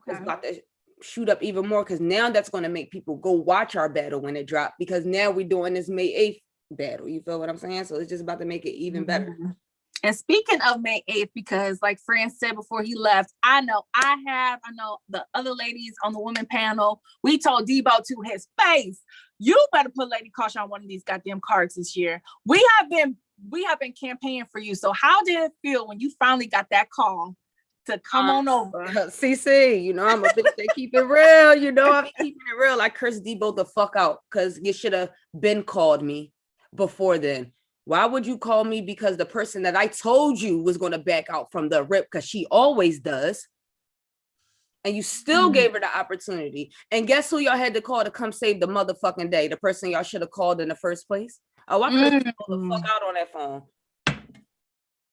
it's about to shoot up even more, because now that's going to make people go watch our battle when it drops, because now we're doing this May 8th battle. You feel what I'm saying? So it's just about to make it even better.
And speaking of May 8th, because like France said before he left, I know the other ladies on the women panel, we told Debo to his face, you better put Lady Caution on one of these goddamn cards this year. We have been campaigning for you. So how did it feel when you finally got that call to come on over?
CeCe, you know, I'm a bitch that keep it real. You know, I'm keeping it real. I cursed Debo the fuck out, because you should have been called me before then. Why would you call me? Because the person that I told you was going to back out from the rip, because she always does. And you still gave her the opportunity. And guess who y'all had to call to come save the motherfucking day? The person y'all should have called in the first place. Oh, I could have called the fuck out on that phone.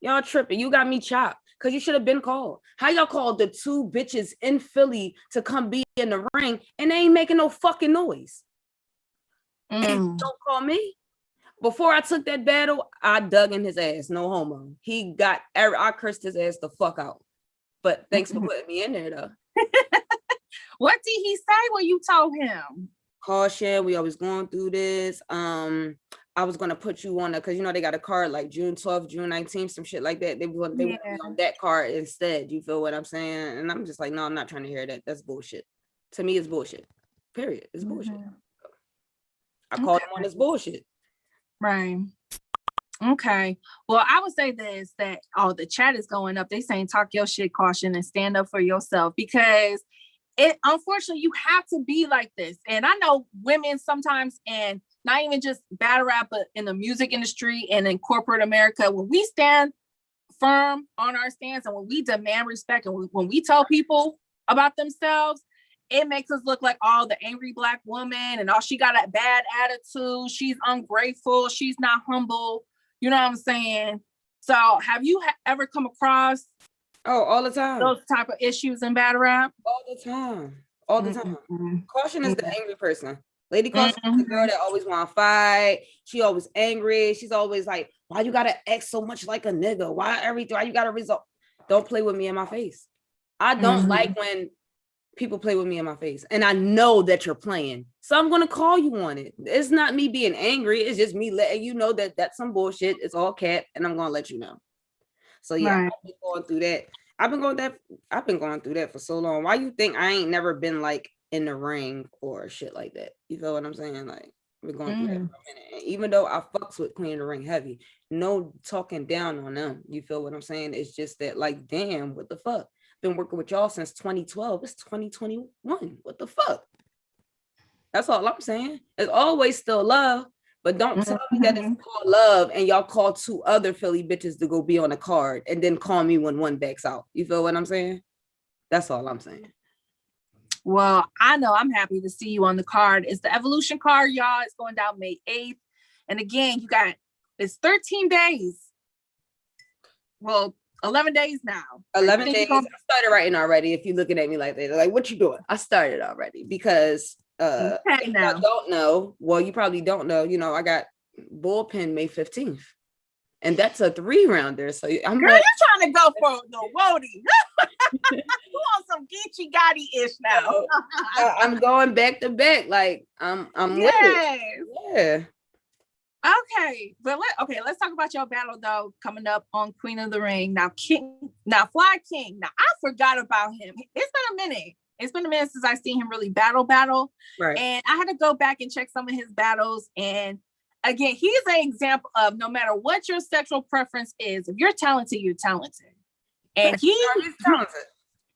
Y'all tripping. You got me chopped, because you should have been called. How y'all called the two bitches in Philly to come be in the ring and they ain't making no fucking noise? And don't call me. Before I took that battle, I dug in his ass. No homo. I cursed his ass the fuck out. But thanks for putting me in there, though.
What did he say when you told him?
Caution, we always going through this. I was going to put you on because, you know, they got a card like June 12th, June 19th, some shit like that. They want me on that card instead. You feel what I'm saying? And I'm just like, no, I'm not trying to hear that. That's bullshit. To me, it's bullshit. Period. It's bullshit. I called him on this bullshit.
Right. Okay. Well, I would say this, that the chat is going up. They saying talk your shit, Caution, and stand up for yourself, because unfortunately you have to be like this. And I know women sometimes, and not even just battle rap, but in the music industry and in corporate America, when we stand firm on our stance and when we demand respect and when we tell people about themselves, it makes us look like the angry Black woman, and she got a bad attitude. She's ungrateful. She's not humble. You know what I'm saying? So have you ever come across
Oh, all the time.
Those type of issues in battle rap?
All the time. All the time. Caution is the angry person. Lady Caution is the girl that always want to fight. She always angry. She's always like, why you gotta act so much like a nigga? Why you gotta result? Don't play with me in my face. I don't like when people play with me in my face. And I know that you're playing. So I'm gonna call you on it. It's not me being angry. It's just me letting you know that that's some bullshit. It's all cap, and I'm gonna let you know. So yeah, I've been going through that. I've been going through that for so long. Why you think I ain't never been like in the ring or shit like that? You feel what I'm saying? Like, we're going through that for a minute. And even though I fucks with Queen of the Ring heavy, no talking down on them. You feel what I'm saying? It's just that, like, damn, what the fuck? Been working with y'all since 2012. It's 2021. What the fuck? That's all I'm saying. It's always still love, but don't tell me that it's called love and y'all call 2 other Philly bitches to go be on a card and then call me when one backs out. You feel what I'm saying? That's all I'm saying.
Well, I know I'm happy to see you on the card. It's the Evolution card, y'all. It's going down May 8th. And again, it's 13 days. Well, 11 days now.
11 days. I started writing already. If you're looking at me like that, like, what you doing? I started already because now. I don't know. Well, you probably don't know. You know, I got bullpen May 15th. And that's a 3-rounder. So I'm
Girl, you're trying to go for the Wody. You want some Geechee Gotti-ish now.
I'm going back to back. Like, I'm with it. Yeah.
Okay, but let's talk about your battle though coming up on Queen of the Ring. Now Fly King. Now I forgot about him. It's been a minute. It's been a minute since I've seen him really battle. Right. And I had to go back and check some of his battles. And again, he's an example of no matter what your sexual preference is, if you're talented, you're talented. And he's
talented.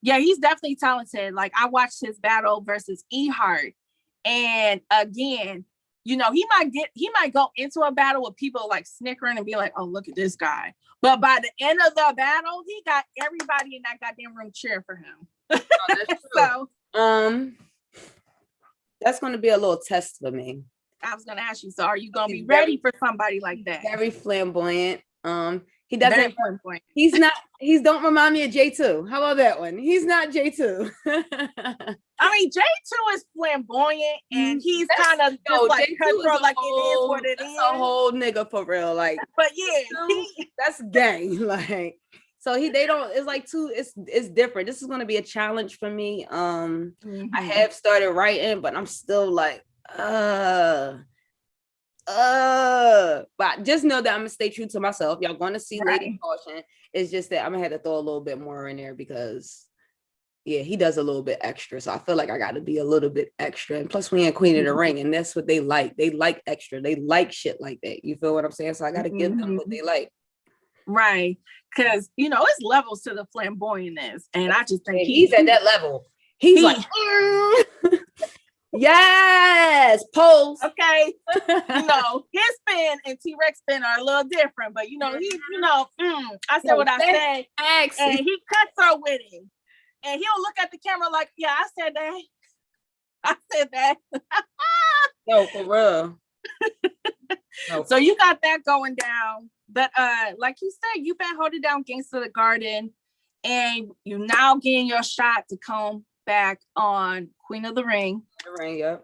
Yeah, he's definitely talented. Like, I watched his battle versus E-Heart. And again, you know, he might go into a battle with people like snickering and be like, oh, look at this guy. But by the end of the battle, he got everybody in that goddamn room cheering for him.
So that's going to be a little test for me.
I was going to ask you, so are you going to be ready for somebody like that?
Very flamboyant. He doesn't. He don't remind me of J2. How about that one? He's not J2.
I mean, J2 is flamboyant, and he's kind of just like cutthroat, like it is what it is.
A whole nigga for real, like.
But yeah,
that's gang, like. So they don't. It's like it's different. This is going to be a challenge for me. I have started writing, but I'm still like, but just know that I'm gonna stay true to myself. Y'all gonna see Lady Caution. It's just that I'm gonna have to throw a little bit more in there because he does a little bit extra. So I feel like I gotta be a little bit extra. And plus we ain't Queen of the Ring, and that's what they like. They like extra. They like shit like that. You feel what I'm saying? So I gotta give them what they like.
Right. Cause you know it's levels to the flamboyantness. And I just think
he's at that level. He's like yes, pose.
Okay. You know, his spin and T-Rex spin are a little different, but you know, I said what I said. And he cuts her with it. And he'll look at the camera like, yeah, I said that. I said that.
No, for real.
So you got that going down. But like you said, you've been holding down Gangsta the Garden, and you're now getting your shot to come back on Queen of the Ring.
Yeah.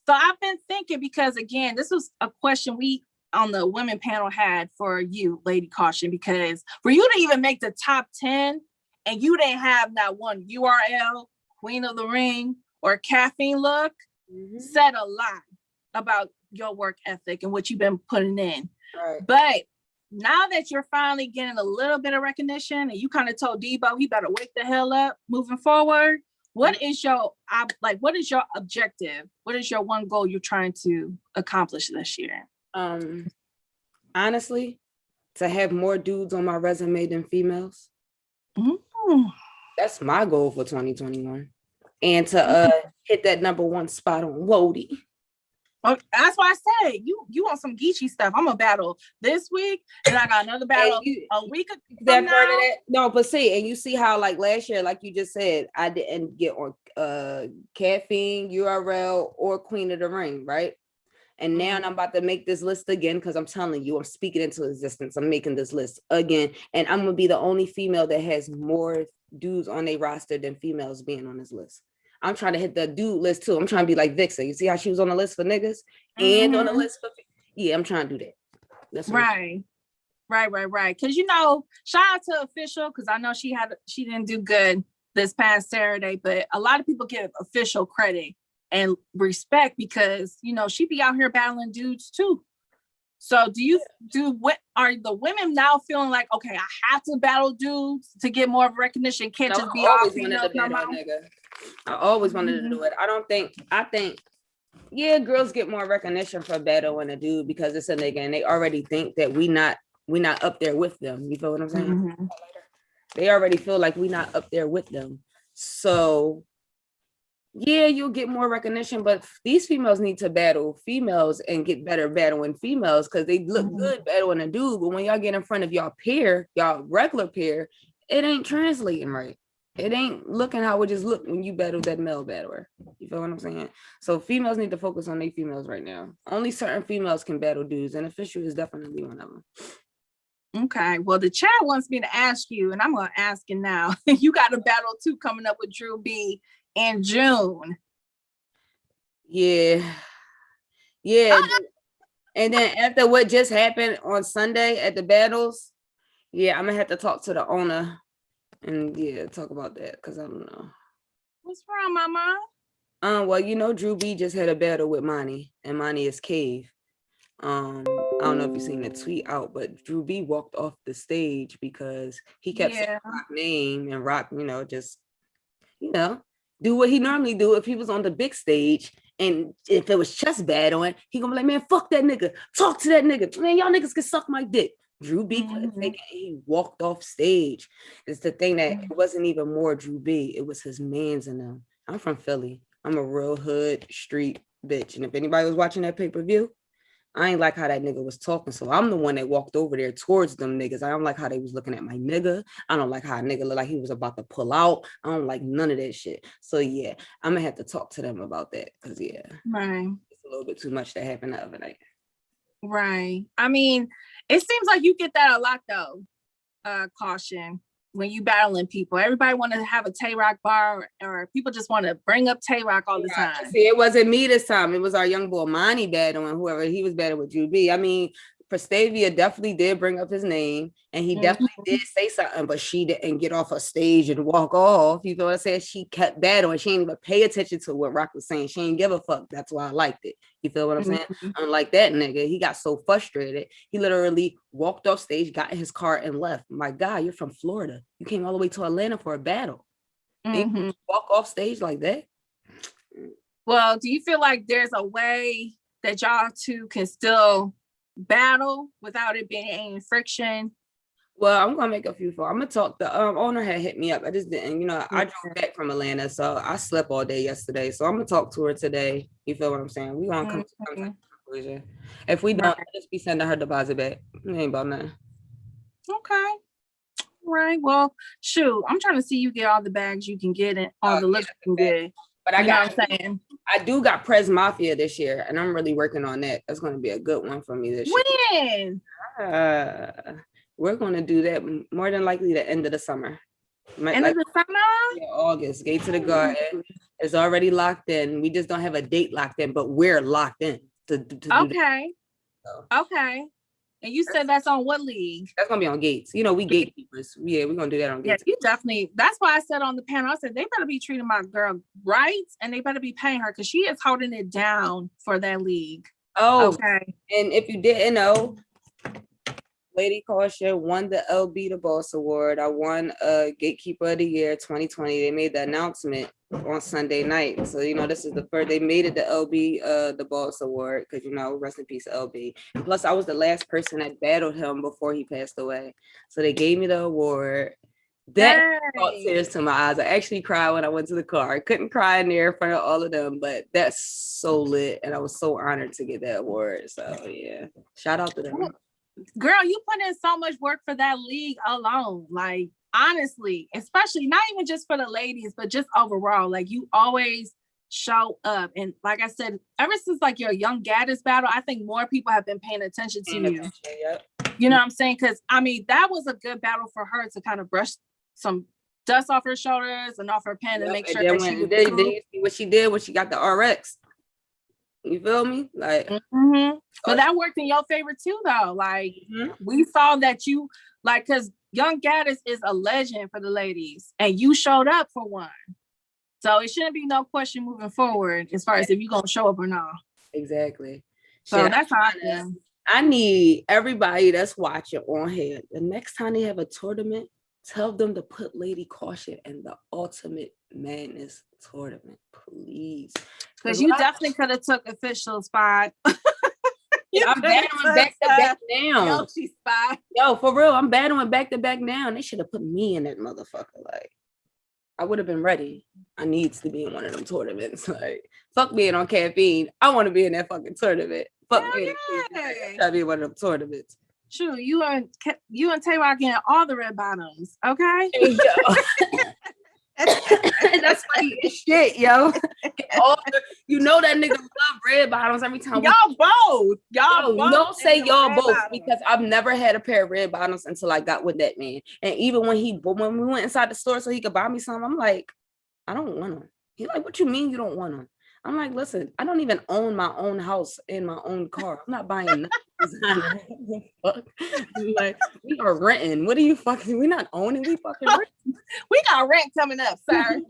So I've been thinking, because again, this was a question we on the women panel had for you, Lady Caution, because for you to even make the top 10 and you didn't have not one URL, Queen of the Ring, or Caffeine Look, said a lot about your work ethic and what you've been putting in.
Right.
But now that you're finally getting a little bit of recognition, and you kind of told Debo he better wake the hell up moving forward, what is your objective? What is your one goal you're trying to accomplish this year?
Honestly, to have more dudes on my resume than females. That's my goal for 2021. And to hit that #1 spot on Wody.
Oh, that's why I said you want some Geechee stuff. I'm gonna battle this week, and I got another battle a week from now.
No, but see, and you see how like last year, like you just said, I didn't get on Caffeine, URL, or Queen of the Ring, right? And now I'm about to make this list again because I'm telling you, I'm speaking into existence. I'm making this list again. And I'm going to be the only female that has more dudes on their roster than females being on this list. I'm trying to hit the dude list too. I'm trying to be like Vixen. You see how she was on the list for niggas and on the list for... Yeah, I'm trying to do that. That's
right. Because, you know, shout out to Official because I know she didn't do good this past Saturday, but a lot of people give Official credit and respect because, you know, she be out here battling dudes too. So are the women now feeling like, okay, I have to battle dudes to get more recognition? Can't just be all females no more?
I always wanted to do it. I think, yeah, girls get more recognition for battling a dude because it's a nigga and they already think that we not up there with them. You feel what I'm saying? They already feel like we not up there with them. So yeah, you'll get more recognition, but these females need to battle females and get better battling females because they look good battling a dude. But when y'all get in front of y'all regular peer, it ain't translating right. It ain't looking how it just look when you battle that male battler. You feel what I'm saying? So females need to focus on their females right now. Only certain females can battle dudes, and Official is definitely one of them.
Okay, well, the chat wants me to ask you, and I'm going to ask you now. You got a battle too coming up with Drew B in June.
Yeah. And then after what just happened on Sunday at the battles, yeah, I'm gonna have to talk to the owner and talk about that because I don't know.
What's wrong, mama?
Well, you know, Drew B just had a battle with Monty, and Monty is Cave. I don't know if you've seen the tweet out, but Drew B walked off the stage because he kept saying Rock name and Rock, just, do what he normally do if he was on the big stage. And if it was chess battling, he gonna be like, man, fuck that nigga. Talk to that nigga. Man, y'all niggas can suck my dick. Drew B couldn't take it. He walked off stage. It's the thing that it wasn't even more Drew B. It was his mans in them. I'm from Philly. I'm a real hood street bitch. And if anybody was watching that pay-per-view, I ain't like how that nigga was talking. So I'm the one that walked over there towards them niggas. I don't like how they was looking at my nigga. I don't like how a nigga looked like he was about to pull out. I don't like none of that shit. So yeah, I'm gonna have to talk to them about that because it's a little bit too much that happened the other night.
Right. I mean, it seems like you get that a lot though. Caution when you battling people. Everybody want to have a Tay-Rock bar, or people just want to bring up Tay-Rock all the time.
See, it wasn't me this time. It was our young boy Monty battling whoever he was battling with Drew B. I mean, Prestavia definitely did bring up his name, and he definitely did say something, but she didn't get off her stage and walk off. You know what I said? She kept battling. She didn't even pay attention to what Rock was saying. She didn't give a fuck. That's why I liked it. You feel what I'm saying? Unlike that nigga, he got so frustrated. He literally walked off stage, got in his car, and left. My God, you're from Florida. You came all the way to Atlanta for a battle. And you walk off stage like that?
Well, do you feel like there's a way that y'all two can still battle without it being any friction?
Well, I'm gonna make a few phone. I'm gonna talk. The owner had hit me up. I just didn't, I drove back from Atlanta, so I slept all day yesterday. So I'm gonna talk to her today. You feel what I'm saying? We gonna come to a conclusion. If we don't, I'll just be sending her deposit back. It ain't about nothing.
Okay. Right. Well, shoot, I'm trying to see you get all the bags you can get and all the looks you can get.
But I do got Prez Mafia this year, and I'm really working on that. That's going to be a good one for me this
year.
When? We're going to do that more than likely the end of the summer.
End of the summer?
Yeah, August. Gate to the Garden is already locked in. We just don't have a date locked in, but we're locked in to do that. So.
Okay. And you said that's on what league?
That's gonna be on Gates. We gatekeepers. Yeah, we're gonna do that on Gates.
Yeah, you definitely. That's why I said on the panel, I said they better be treating my girl right, and they better be paying her because she is holding it down for that league.
Oh, okay. And if you didn't know, Lady Caution won the LB The Boss Award. I won Gatekeeper of the Year 2020. They made the announcement on Sunday night. So, this is the first, they made it the LB The Boss Award because, rest in peace, LB. And plus, I was the last person that battled him before he passed away. So they gave me the award. That brought tears to my eyes. I actually cried when I went to the car. I couldn't cry in there in front of all of them, but that's so lit. And I was so honored to get that award. So, yeah, shout out to them.
Girl, you put in so much work for that league alone. Like, honestly, especially not even just for the ladies, but just overall. Like, you always show up. And like I said, ever since like your Young Gaddis battle, I think more people have been paying attention to you.
Yep.
You know what I'm saying? Because I mean, that was a good battle for her to kind of brush some dust off her shoulders and off her pen and make sure that she would
did you see what she did when she got the RX? You feel me? Like,
but that worked in your favor too, though. Like, we saw that you, like, because Young Gaddis is a legend for the ladies, and you showed up for one. So it shouldn't be no question moving forward as far as if you're gonna show up or not.
Exactly.
So that's how I am.
I need everybody that's watching on here. The next time they have a tournament, tell them to put Lady Caution in the Ultimate Madness tournament, please.
Because you definitely could have took official spot.
I'm battling back to back now.
Yoshi spot.
Yo, for real, I'm battling back to back now. They should have put me in that motherfucker. Like, I would have been ready. I needs to be in one of them tournaments. Like, fuck being on caffeine. I want to be in that fucking tournament. Fuck me. Try to be in one of them tournaments.
True, you and Twork getting all the red bottoms, okay?
Hey, that's funny as shit, yo. You know that nigga love red bottoms every time.
Y'all both.
Don't say y'all both because I've never had a pair of red bottoms until I got with that man. And even when we went inside the store so he could buy me some, I'm like, I don't want them. He's like, what you mean you don't want them? I'm like, listen, I don't even own my own house and my own car. I'm not buying nothing designer. Like, we are renting. What are you fucking? We're not owning. We fucking renting.
We got rent coming up, sir.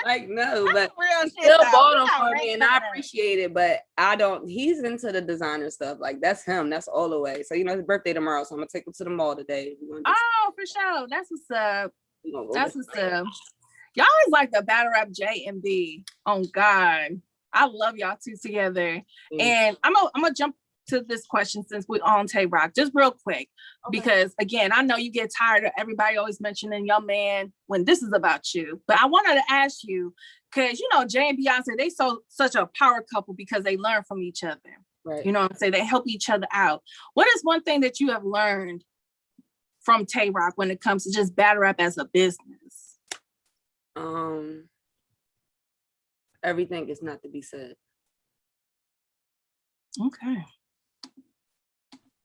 Like, no, but he still bought them for me, and I appreciate it. But I don't. He's into the designer stuff. Like, that's him. That's all the way. So his birthday tomorrow, so I'm gonna take him to the mall today.
Oh, for sure. That's what's up. That's what's up. Y'all is like the battle rap J and B. Oh God, I love y'all two together. And I'm gonna jump to this question since we're on Twork, just real quick, because again, I know you get tired of everybody always mentioning your man when this is about you. But I wanted to ask you, because Jay and Beyonce, they such a power couple because they learn from each other.
Right.
You know what I'm saying? They help each other out. What is one thing that you have learned from Twork when it comes to just battle rap as a business?
Everything is not to be said.
Okay.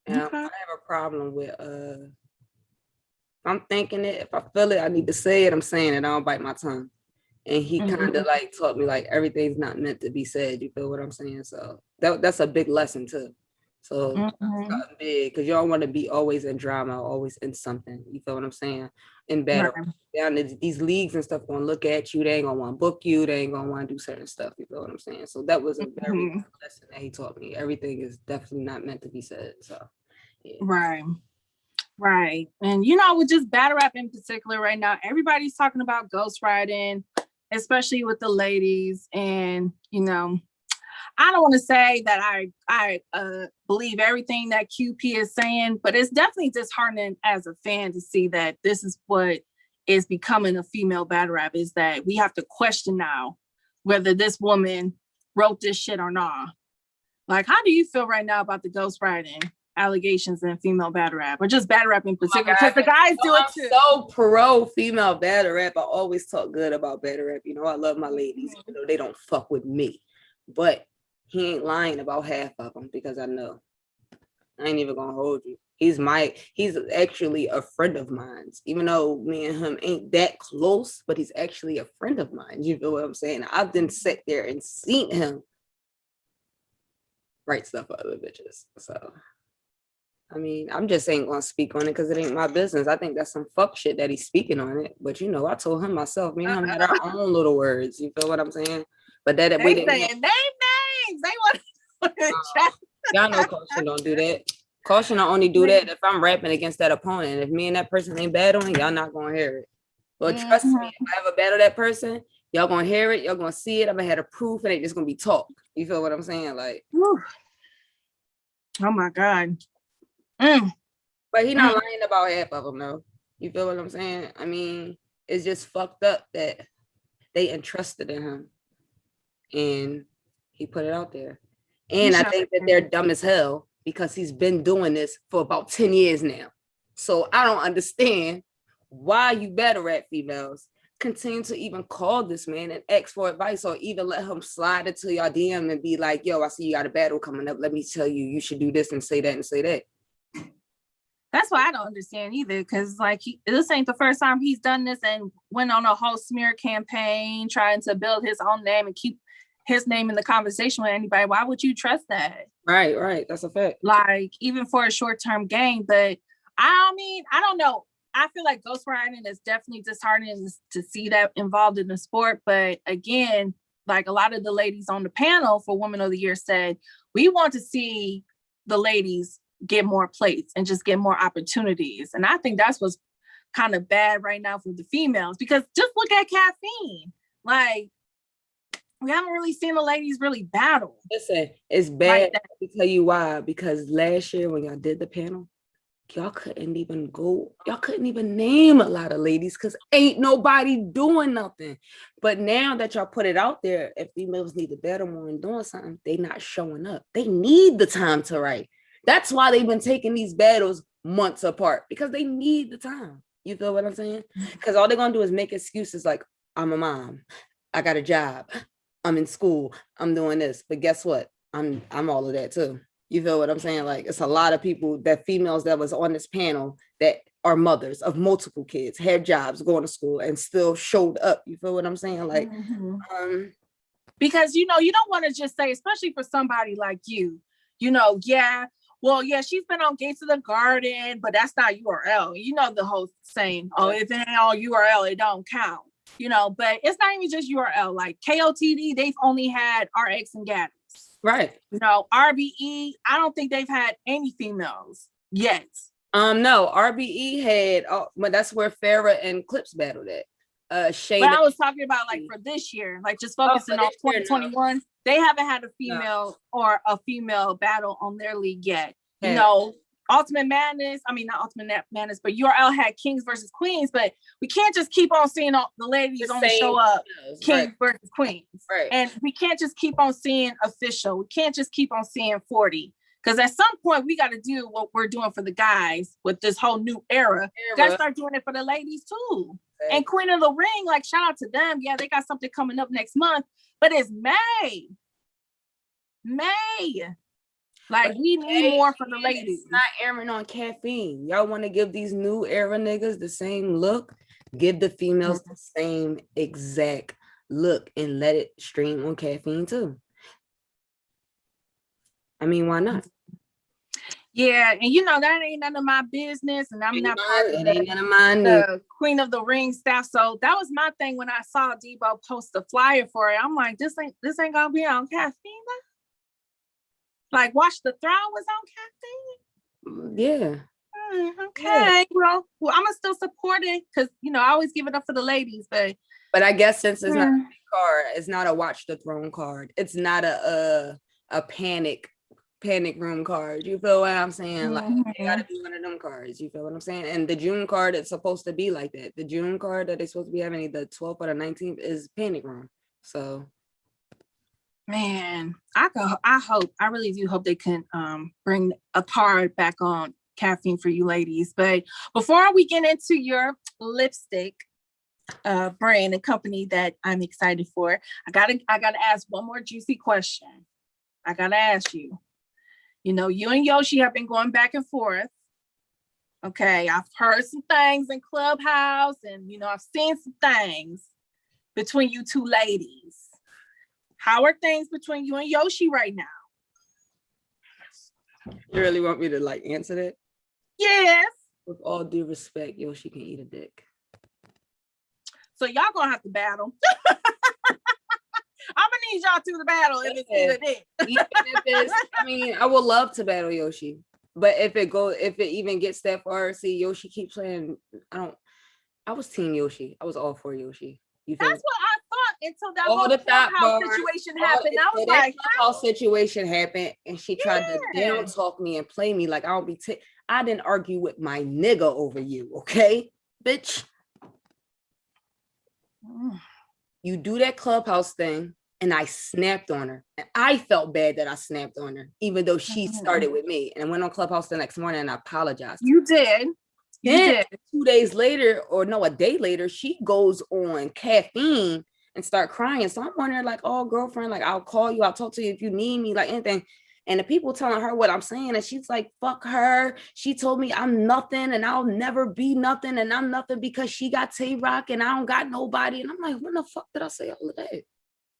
And I have a problem with I'm thinking it. If I feel it, I need to say it. I'm saying it. I don't bite my tongue. And he kind of like taught me like everything's not meant to be said. You feel what I'm saying? So that's a big lesson too. So it's big because you don't want to be always in drama, always in something. You feel what I'm saying? In battle, down these leagues and stuff gonna look at you. They ain't gonna want to book you. They ain't gonna want to do certain stuff. You feel what I'm saying? So that was a very good lesson that he taught me. Everything is definitely not meant to be said. So yeah.
Right. And with just battle rap in particular right now, everybody's talking about ghostwriting, especially with the ladies. And I don't want to say that I believe everything that QP is saying, but it's definitely disheartening as a fan to see that this is what is becoming a female battle rap, is that we have to question now whether this woman wrote this shit or not. Like, how do you feel right now about the ghostwriting allegations in female battle rap, or just battle rap in particular? Because the guys do it too.
I'm so pro female battle rap. I always talk good about battle rap. I love my ladies, even though they don't fuck with me. But he ain't lying about half of them because I know. I ain't even gonna hold you. He's actually a friend of mine, even though me and him ain't that close, but he's actually a friend of mine. You know what I'm saying? I've been sat there and seen him write stuff for other bitches. So, I mean, I'm just ain't gonna speak on it because it ain't my business. I think that's some fuck shit that he's speaking on it. But I told him myself, me and him had our own little words. You feel what I'm saying? But that
they saying names. They want
y'all know Caution don't do that. Caution will only do that if I'm rapping against that opponent. If me and that person ain't battling, y'all not gonna hear it. But trust me, if I ever battle that person, y'all gonna hear it, y'all gonna see it. I'm gonna have a proof, and it just gonna be talk. You feel what I'm saying? Like,
oh my God.
But he not lying about half of them, though. You feel what I'm saying? I mean, it's just fucked up that they entrusted in him, and he put it out there. And I think that they're dumb as hell because he's been doing this for about 10 years now. So I don't understand why you battle rap females continue to even call this man and ask for advice, or even let him slide into your DM and be like, yo, I see you got a battle coming up. Let me tell you, you should do this and say that and say that.
That's why I don't understand either, because like this ain't the first time he's done this and went on a whole smear campaign trying to build his own name and keep his name in the conversation with anybody. Why would you trust that?
Right. That's a fact.
Like, even for a short-term gain. But I mean, I don't know. I feel like ghostwriting is definitely disheartening to see that involved in the sport. But again, like a lot of the ladies on the panel for Woman of the Year said, we want to see the ladies get more plates and just get more opportunities. And I think that's what's kind of bad right now for the females, because just look at Caffeine. Like, we haven't really seen the ladies really battle.
Listen, it's bad. Like, to tell you why. Because last year when y'all did the panel, y'all couldn't even name a lot of ladies because ain't nobody doing nothing. But now that y'all put it out there, if females need to battle more and doing something, they not showing up. They need the time to write. That's why they've been taking these battles months apart, because they need the time. You feel what I'm saying? Because all they're gonna do is make excuses like, I'm a mom, I got a job, I'm in school, I'm doing this. But guess what? I'm all of that too. You feel what I'm saying? Like, it's a lot of people, that females that was on this panel that are mothers of multiple kids, had jobs, going to school, and still showed up. You feel what I'm saying? Like,
because, you know, you don't want to just say, especially for somebody like you, know, she's been on Gates of the Garden, but that's not URL. You know, the whole saying, oh, if it ain't on URL, it don't count. You know, but it's not even just URL. Like KOTD, they've only had RX and Gaddis.
Right.
You know, RBE, I don't think they've had any females yet.
No, RBE had, but that's where Farrah and Clips battled at. Shayna. But
I was talking about like for this year, like just focusing on 2021. They haven't had a female or a female battle on their league yet. Yeah. You know, Ultimate Madness, I mean, not Ultimate Madness, but URL had Kings versus Queens, but we can't just keep on seeing all the ladies only show up Kings versus Queens.
Right.
And we can't just keep on seeing official. We can't just keep on seeing 40. Because at some point, we got to do what we're doing for the guys with this whole new era. Got to start doing it for the ladies too. Okay. And Queen of the Ring, like, shout out to them. Yeah, they got something coming up next month, but it's May. Like, but we need more for the ladies.
It's not airing on Caffeine. Y'all want to give these new era niggas the same look? Give the females the same exact look and let it stream on Caffeine too. I mean, why not?
Yeah, and you know, that ain't none of my business, and I'm not part of
the
Queen of the Ring staff. So that was my thing when I saw Debo post the flyer for it. I'm like, this ain't gonna be on Caffeine. Like, Watch the Throne was on Caffeine.
Yeah.
Okay. Yeah. Well, I'm gonna still support it because, you know, I always give it up for the ladies, but
I guess since it's not a card, it's not a Watch the Throne card. It's not a panic room card. You feel what I'm saying? Like, they gotta be one of them cards. You feel what I'm saying? And the June card, it's supposed to be like that. The June card that they're supposed to be having, the 12th or the 19th, is panic room. So,
man, I really do hope they can bring a card back on Caffeine for you ladies. But before we get into your lipstick brand and company that I'm excited for, I gotta ask one more juicy question. I gotta ask you. You know, you and Yoshi have been going back and forth. Okay, I've heard some things in Clubhouse, and, you know, I've seen some things between you two ladies. How are things between you and Yoshi right now?
You really want me to, like, answer that?
Yes.
With all due respect, Yoshi can eat a dick.
So y'all gonna have to battle. I'm gonna need y'all to the battle if it's either dick.
I mean, I would love to battle Yoshi, but if it even gets that far, see, Yoshi keeps playing. I was team Yoshi. I was all for Yoshi.
That's what I thought until that whole clubhouse situation happened. I was like,
whole situation happened, and she tried to down talk me and play me like I don't be. I didn't argue with my nigga over you, okay, bitch. You do that Clubhouse thing, and I snapped on her. And I felt bad that I snapped on her, even though she started with me. And I went on Clubhouse the next morning and I apologized.
You did.
Then 2 days later, or no, a day later, she goes on caffeine and start crying. So I'm wondering, like, oh, girlfriend, like, I'll call you, I'll talk to you if you need me, like anything. And the people telling her what I'm saying, and she's like, fuck her. She told me I'm nothing and I'll never be nothing, and I'm nothing because she got Twork and I don't got nobody. And I'm like, when the fuck did I say all of that?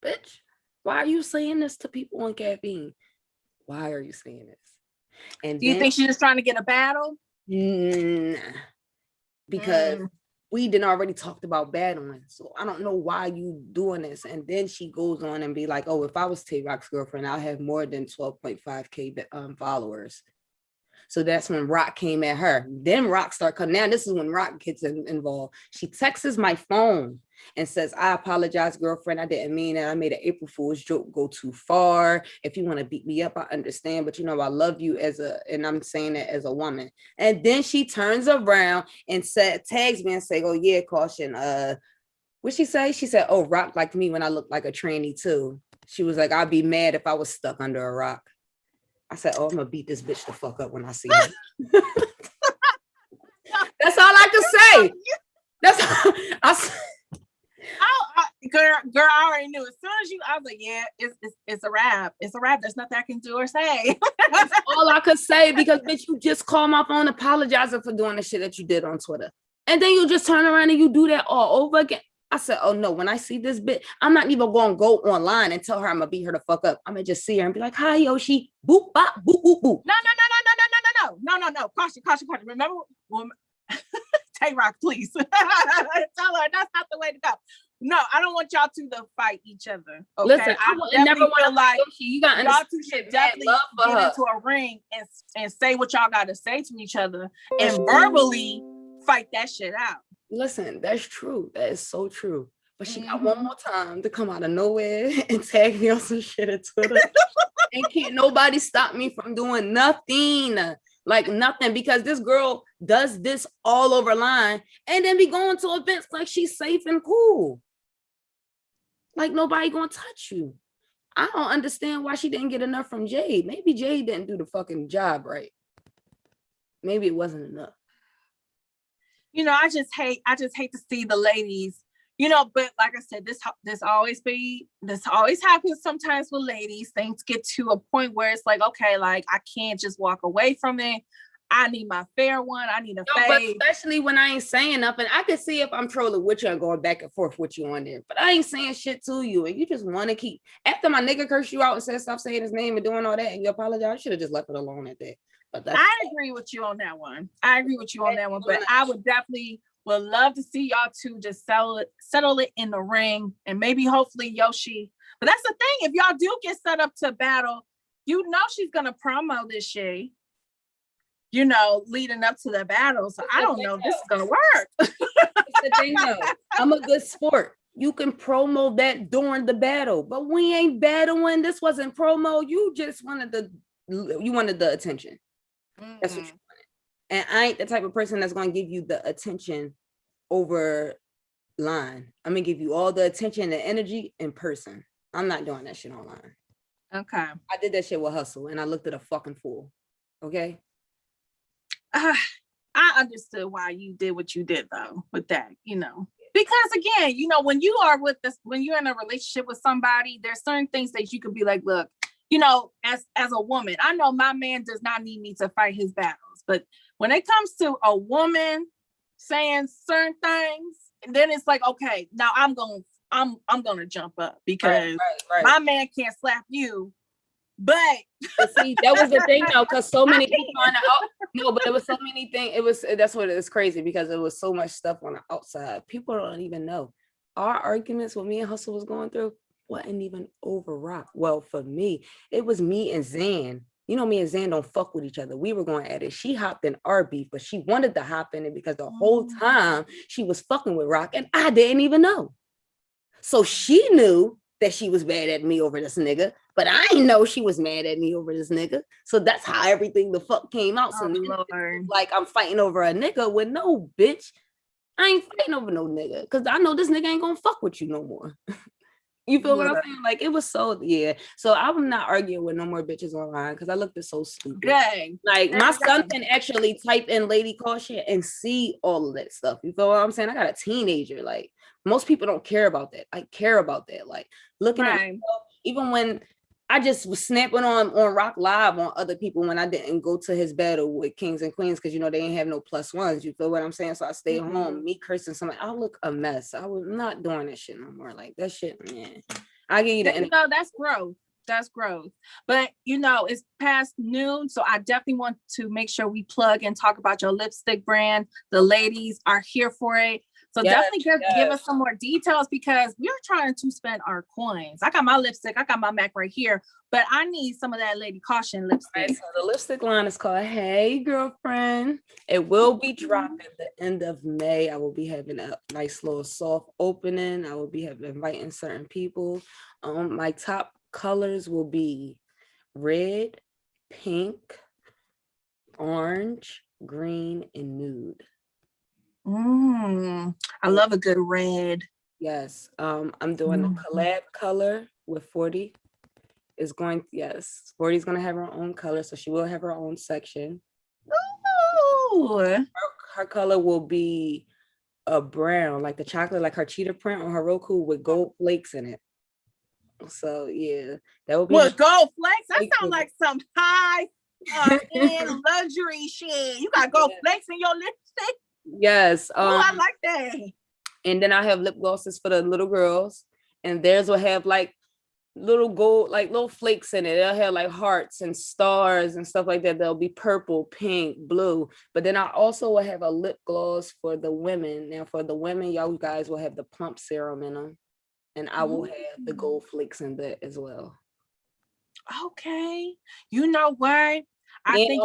Bitch, why are you saying this to people on caffeine? Why are you saying this? And
do you think she's just trying to get a battle?
Nah, because we didn't already talked about battling. So I don't know why you doing this. And then she goes on and be like, oh, if I was Twork's girlfriend, I'll have more than 12.5K followers. So that's when Rock came at her. Then Rock started coming. Now this is when Rock gets involved. She texts my phone and says, I apologize, girlfriend. I didn't mean it. I made an April Fool's joke go too far. If you want to beat me up, I understand. But I love you and I'm saying that as a woman. And then she turns around and tags me and say, oh yeah, caution. What'd she say? She said, oh, Rock liked me when I looked like a tranny too. She was like, I'd be mad if I was stuck under a rock. I said, oh, I'm gonna beat this bitch the fuck up when I see her. That's all I can say. That's
girl, I already knew. As soon as I was like, yeah, it's a wrap. It's a wrap. There's nothing I can do or say.
That's all I could say, because bitch, you just called my phone apologizing for doing the shit that you did on Twitter. And then you just turn around and you do that all over again. I said, oh no, when I see this bitch, I'm not even gonna go online and tell her I'm gonna beat her the fuck up. I'm gonna just see her and be like, hi Yoshi, boop, bop, boop, boop, boop.
No. Caution. Remember, Twork, please. Tell her that's not the way to go. No, I don't want y'all two to fight each other. Okay?
Listen, I never want to like Yoshi. You got
y'all two should definitely get into a ring and say what y'all got to say to each other and verbally fight that shit out.
Listen, that's true. That is so true. But she got one more time to come out of nowhere and tag me on some shit at Twitter. And can't nobody stop me from doing nothing. Like nothing, because this girl does this all over line and then be going to events like she's safe and cool. Like nobody gonna touch you. I don't understand why she didn't get enough from Jade. Maybe Jade didn't do the fucking job right. Maybe it wasn't enough.
I just hate to see the ladies, but like I said, this always happens sometimes with ladies. Things get to a point where it's like, okay, like I can't just walk away from it. I need my fair one. I need a fade.
But especially when I ain't saying nothing. I can see if I'm trolling with you and going back and forth with you on there, but I ain't saying shit to you, and you just want to keep, after my nigga cursed you out and said stop saying his name and doing all that, and you apologize, you should have just left it alone at that. But
I agree with you on that one. But I would love to see y'all two just settle it in the ring, and maybe hopefully Yoshi. But that's the thing, if y'all do get set up to battle, she's gonna promo this shit, leading up to the battle. So I don't know if this is gonna work.
It's the thing though. I'm a good sport. You can promo that during the battle, but we ain't battling. This wasn't promo. You just wanted the attention. That's what you wanted. And I ain't the type of person that's going to give you the attention over line. I'm going to give you all the attention and energy in person. I'm not doing that shit online.
Okay.
I did that shit with Hustle and I looked at a fucking fool. Okay.
I understood why you did what you did though with that, because again, when you're in a relationship with somebody, there's certain things that you could be like, look, as a woman, I know my man does not need me to fight his battles, but when it comes to a woman saying certain things, then it's like, okay, now I'm gonna jump up because right. My man can't slap you. But
see, that was the thing though, because so many people on the no, but it was so many things. That's what it is crazy, because it was so much stuff on the outside. People don't even know. Our arguments, what me and Hustle was going through, wasn't even over Rock. Well, for me, it was me and Zan. Me and Zan don't fuck with each other. We were going at it. She hopped in our beef, but she wanted to hop in it because the whole time she was fucking with Rock, and I didn't even know. So she knew that she was mad at me over this nigga, but I didn't know she was mad at me over this nigga. So that's how everything the fuck came out. So like I'm fighting over a nigga with no bitch. I ain't fighting over no nigga because I know this nigga ain't gonna fuck with you no more. You feel what I'm saying? Like it was so So I'm not arguing with no more bitches online because I looked so stupid.
Dang.
Like my son can actually type in Lady Caution and see all of that stuff. You feel what I'm saying? I got a teenager. Like most people don't care about that. I care about that. Like looking at myself, even when I just was snapping on Rock Live on other people when I didn't go to his battle with Kings and Queens because they ain't have no +1s. You feel what I'm saying? So I stayed home. Me cursing somebody, I look a mess. I was not doing that shit no more. Like that shit, man. I give you the
that's growth. That's growth. But it's past noon, so I definitely want to make sure we plug and talk about your lipstick brand. The ladies are here for it. So definitely give us some more details because we're trying to spend our coins. I got my lipstick, I got my MAC right here, but I need some of that Lady Caution lipstick.
Right, so the lipstick line is called Hey Girlfriend. It will be dropping at the end of May. I will be having a nice little soft opening. I will be inviting certain people. My top colors will be red, pink, orange, green, and nude.
I love a good red.
Yes. I'm doing the collab color with 40. Is going, 40 is going to have her own color, so she will have her own section.
Ooh.
Her color will be a brown, like the chocolate, like her cheetah print on her Roku with gold flakes in it. So that will be
gold flakes. That sounds like some high end luxury shit. You got gold flakes in your lipstick.
Yes.
I like that.
And then I have lip glosses for the little girls, and theirs will have like little gold, like little flakes in it. They'll have like hearts and stars and stuff like that. They'll be purple, pink, blue. But then I also will have a lip gloss for the women. Now for the women, y'all guys will have the plump serum in them, and I will have the gold flakes in that as well.
Okay. You know what? I think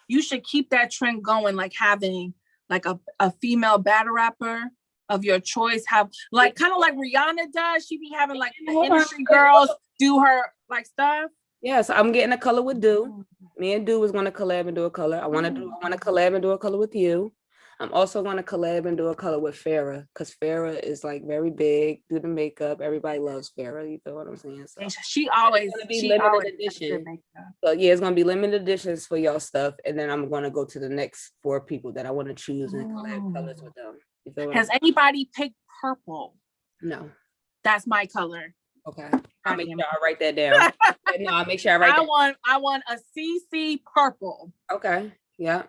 you should keep that trend going, like having like a female battle rapper of your choice, have like kind of like Rihanna does. She be having like the industry girls do her like stuff.
Yes, I'm getting a color with Do. Me and Do is going to collab and do a color. I want to collab and do a color with you. I'm also going to collab and do a color with Farrah because Farrah is like very big, do the makeup. Everybody loves Farrah. You feel what I'm saying? So
she always
be limited edition. So it's going to be limited editions for y'all stuff, and then I'm going to go to the next 4 people that I want to choose and collab colors with them.
Has anybody picked purple?
No.
That's my color.
Okay. I'll make sure I write that down. No, I'll make sure I write that.
I want a CeCe purple.
Okay. Yeah.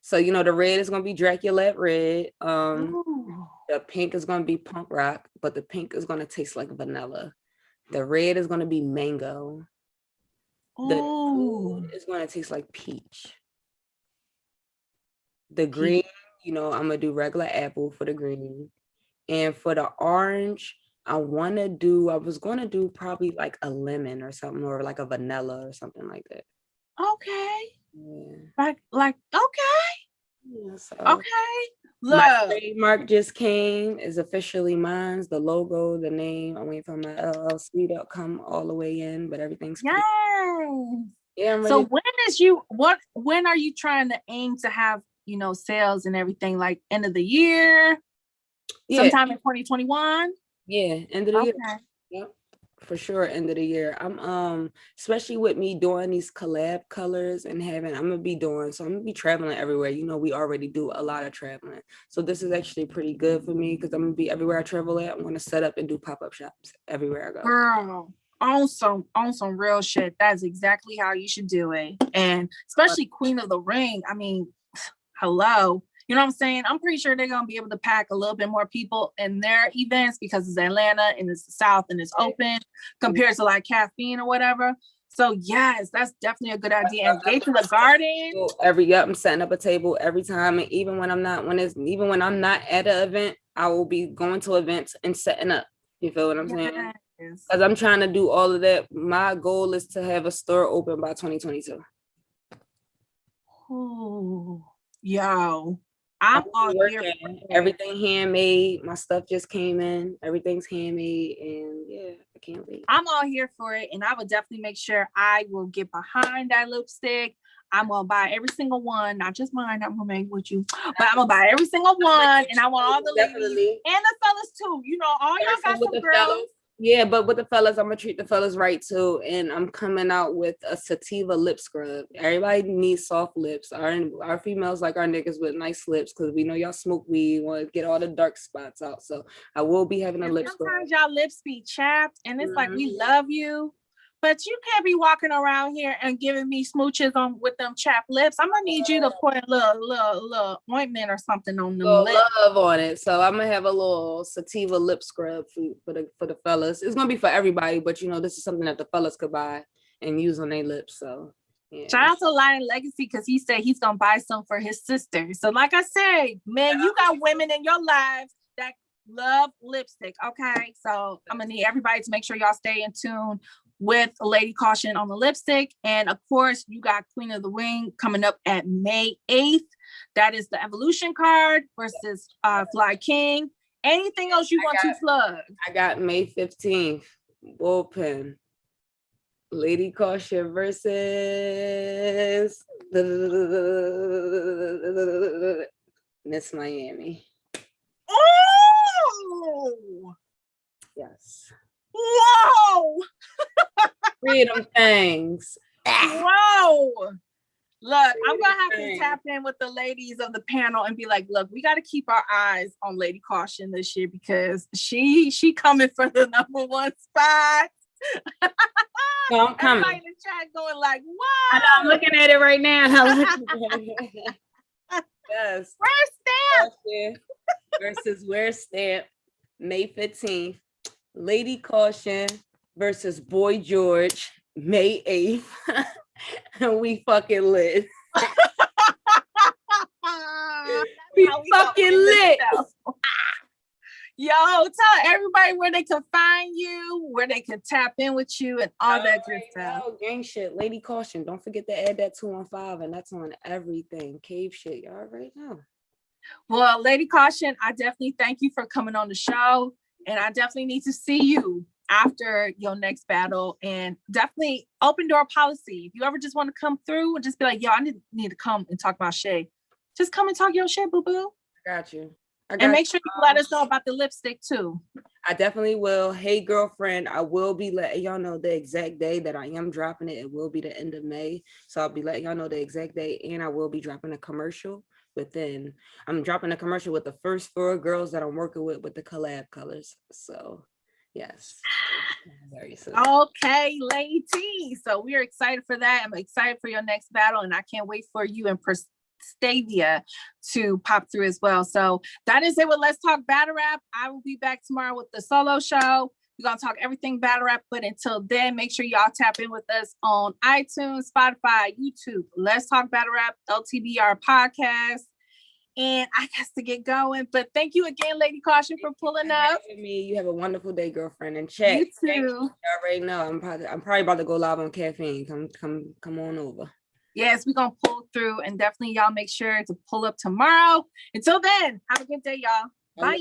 So the red is gonna be Dracula red. The pink is gonna be punk rock, but the pink is gonna taste like vanilla. The red is gonna be mango. The nude is gonna taste like peach. The green, I'm gonna do regular apple for the green. And for the orange, I was gonna do probably like a lemon or something, or like a vanilla or something like that.
Okay.
Yeah.
Like okay.
Yeah, so
okay.
Look. My trademark just came, is officially mine. The logo, the name. I'm waiting for my LLC to come all the way in, but everything's
yes.
Yeah, I'm ready.
So when are you trying to aim to have sales and everything, like end of the year? Sometime in 2021?
Yeah, end of the year. Yep. For sure, end of the year. I'm especially with me doing these collab colors and I'm gonna be traveling everywhere. We already do a lot of traveling. So this is actually pretty good for me because I'm gonna be everywhere I travel at. I'm gonna set up and do pop-up shops everywhere I go.
Girl, on some real shit. That's exactly how you should do it. And especially Queen of the Ring. I mean, hello. You know what I'm saying? I'm pretty sure they're going to be able to pack a little bit more people in their events because it's Atlanta and it's the South and it's open compared to like Caffeine or whatever. So yes, that's definitely a good idea. And Gates in the Garden.
I'm setting up a table every time. And even when I'm not at an event, I will be going to events and setting up. You feel what I'm saying? Because I'm trying to do all of that. My goal is to have a store open by 2022.
Oh, yo. I'm all here.
Everything handmade. My stuff just came in. Everything's handmade, and I can't wait.
I'm all here for it, and I will definitely make sure I will get behind that lipstick. I'm gonna buy every single one, not just mine. I'm gonna make with you, but I'm gonna buy every single one, and I want all the ladies and the fellas too. You know, all y'all got some girls.
Fellas. Yeah, but with the fellas, I'm gonna treat the fellas right too, and I'm coming out with a sativa lip scrub. Everybody needs soft lips. Our females like our niggas with nice lips because we know y'all smoke weed, want to get all the dark spots out. So I will be having a lip scrub.
Sometimes y'all lips be chapped, and it's like we love you. But you can't be walking around here and giving me smooches on with them chapped lips. I'm gonna need you to put a little ointment or something on them lips.
Love on it. So I'm gonna have a little sativa lip scrub for the fellas. It's gonna be for everybody, but you know this is something that the fellas could buy and use on their lips. So yeah.
Shout out to Lion Legacy because he said he's gonna buy some for his sister. So like I said, man, you got women in your lives that love lipstick. Okay, so I'm gonna need everybody to make sure y'all stay in tune with Lady Caution on the lipstick. And of course, you got Queen of the Wing coming up at May 8th. That is the Evolution card versus Fly King. Anything else you want to plug?
I got May 15th, Bullpen. Lady Caution versus Miss Miami.
Oh!
Yes.
Whoa!
Freedom things.
Whoa! Look, I'm gonna have to tap in with the ladies of the panel and be like, look, we got to keep our eyes on Lady Caution this year because she coming for the number one spot.
No, I'm coming.
Everybody in the chat going like, what?
I'm looking at it right now. Yes.
Where's Stamp?
Versus Where's Stamp, May 15th. Lady Caution versus Boy George, May 8th. And we fucking lit. we fucking lit. Yo,
tell everybody where they can find you, where they can tap in with you, and all that good stuff.
Gang shit, Lady Caution. Don't forget to add that 215, and that's on everything. Cave shit, y'all right now.
Well, Lady Caution, I definitely thank you for coming on the show, and I definitely need to see you after your next battle, and definitely open door policy. If you ever just want to come through and just be like, yo, I need to come and talk about Shay. Just come and talk your shit, boo-boo.
I got you.
And make sure you let us know about the lipstick too.
I definitely will. Hey, girlfriend, I will be letting y'all know the exact day that I am dropping it. It will be the end of May. So I'll be letting y'all know the exact day, and I will be dropping a commercial I'm dropping a commercial with the first 4 girls that I'm working with the collab colors. So yes. Very soon.
Okay, Lady T. So we are excited for that. I'm excited for your next battle, and I can't wait for you and Stavia to pop through as well. So that is it with Let's Talk Battle Rap. I will be back tomorrow with the solo show. We're gonna talk everything battle rap, but until then, make sure y'all tap in with us on iTunes, Spotify, YouTube. Let's Talk Battle Rap, LTBR podcast. And I got to get going, but thank you again, Lady Caution, for pulling up.
You have a wonderful day, girlfriend. And check.
You too.
You already know I'm probably about to go live on caffeine. Come on over.
Yes, we're gonna pull through, and definitely y'all make sure to pull up tomorrow. Until then, have a good day, y'all. Bye.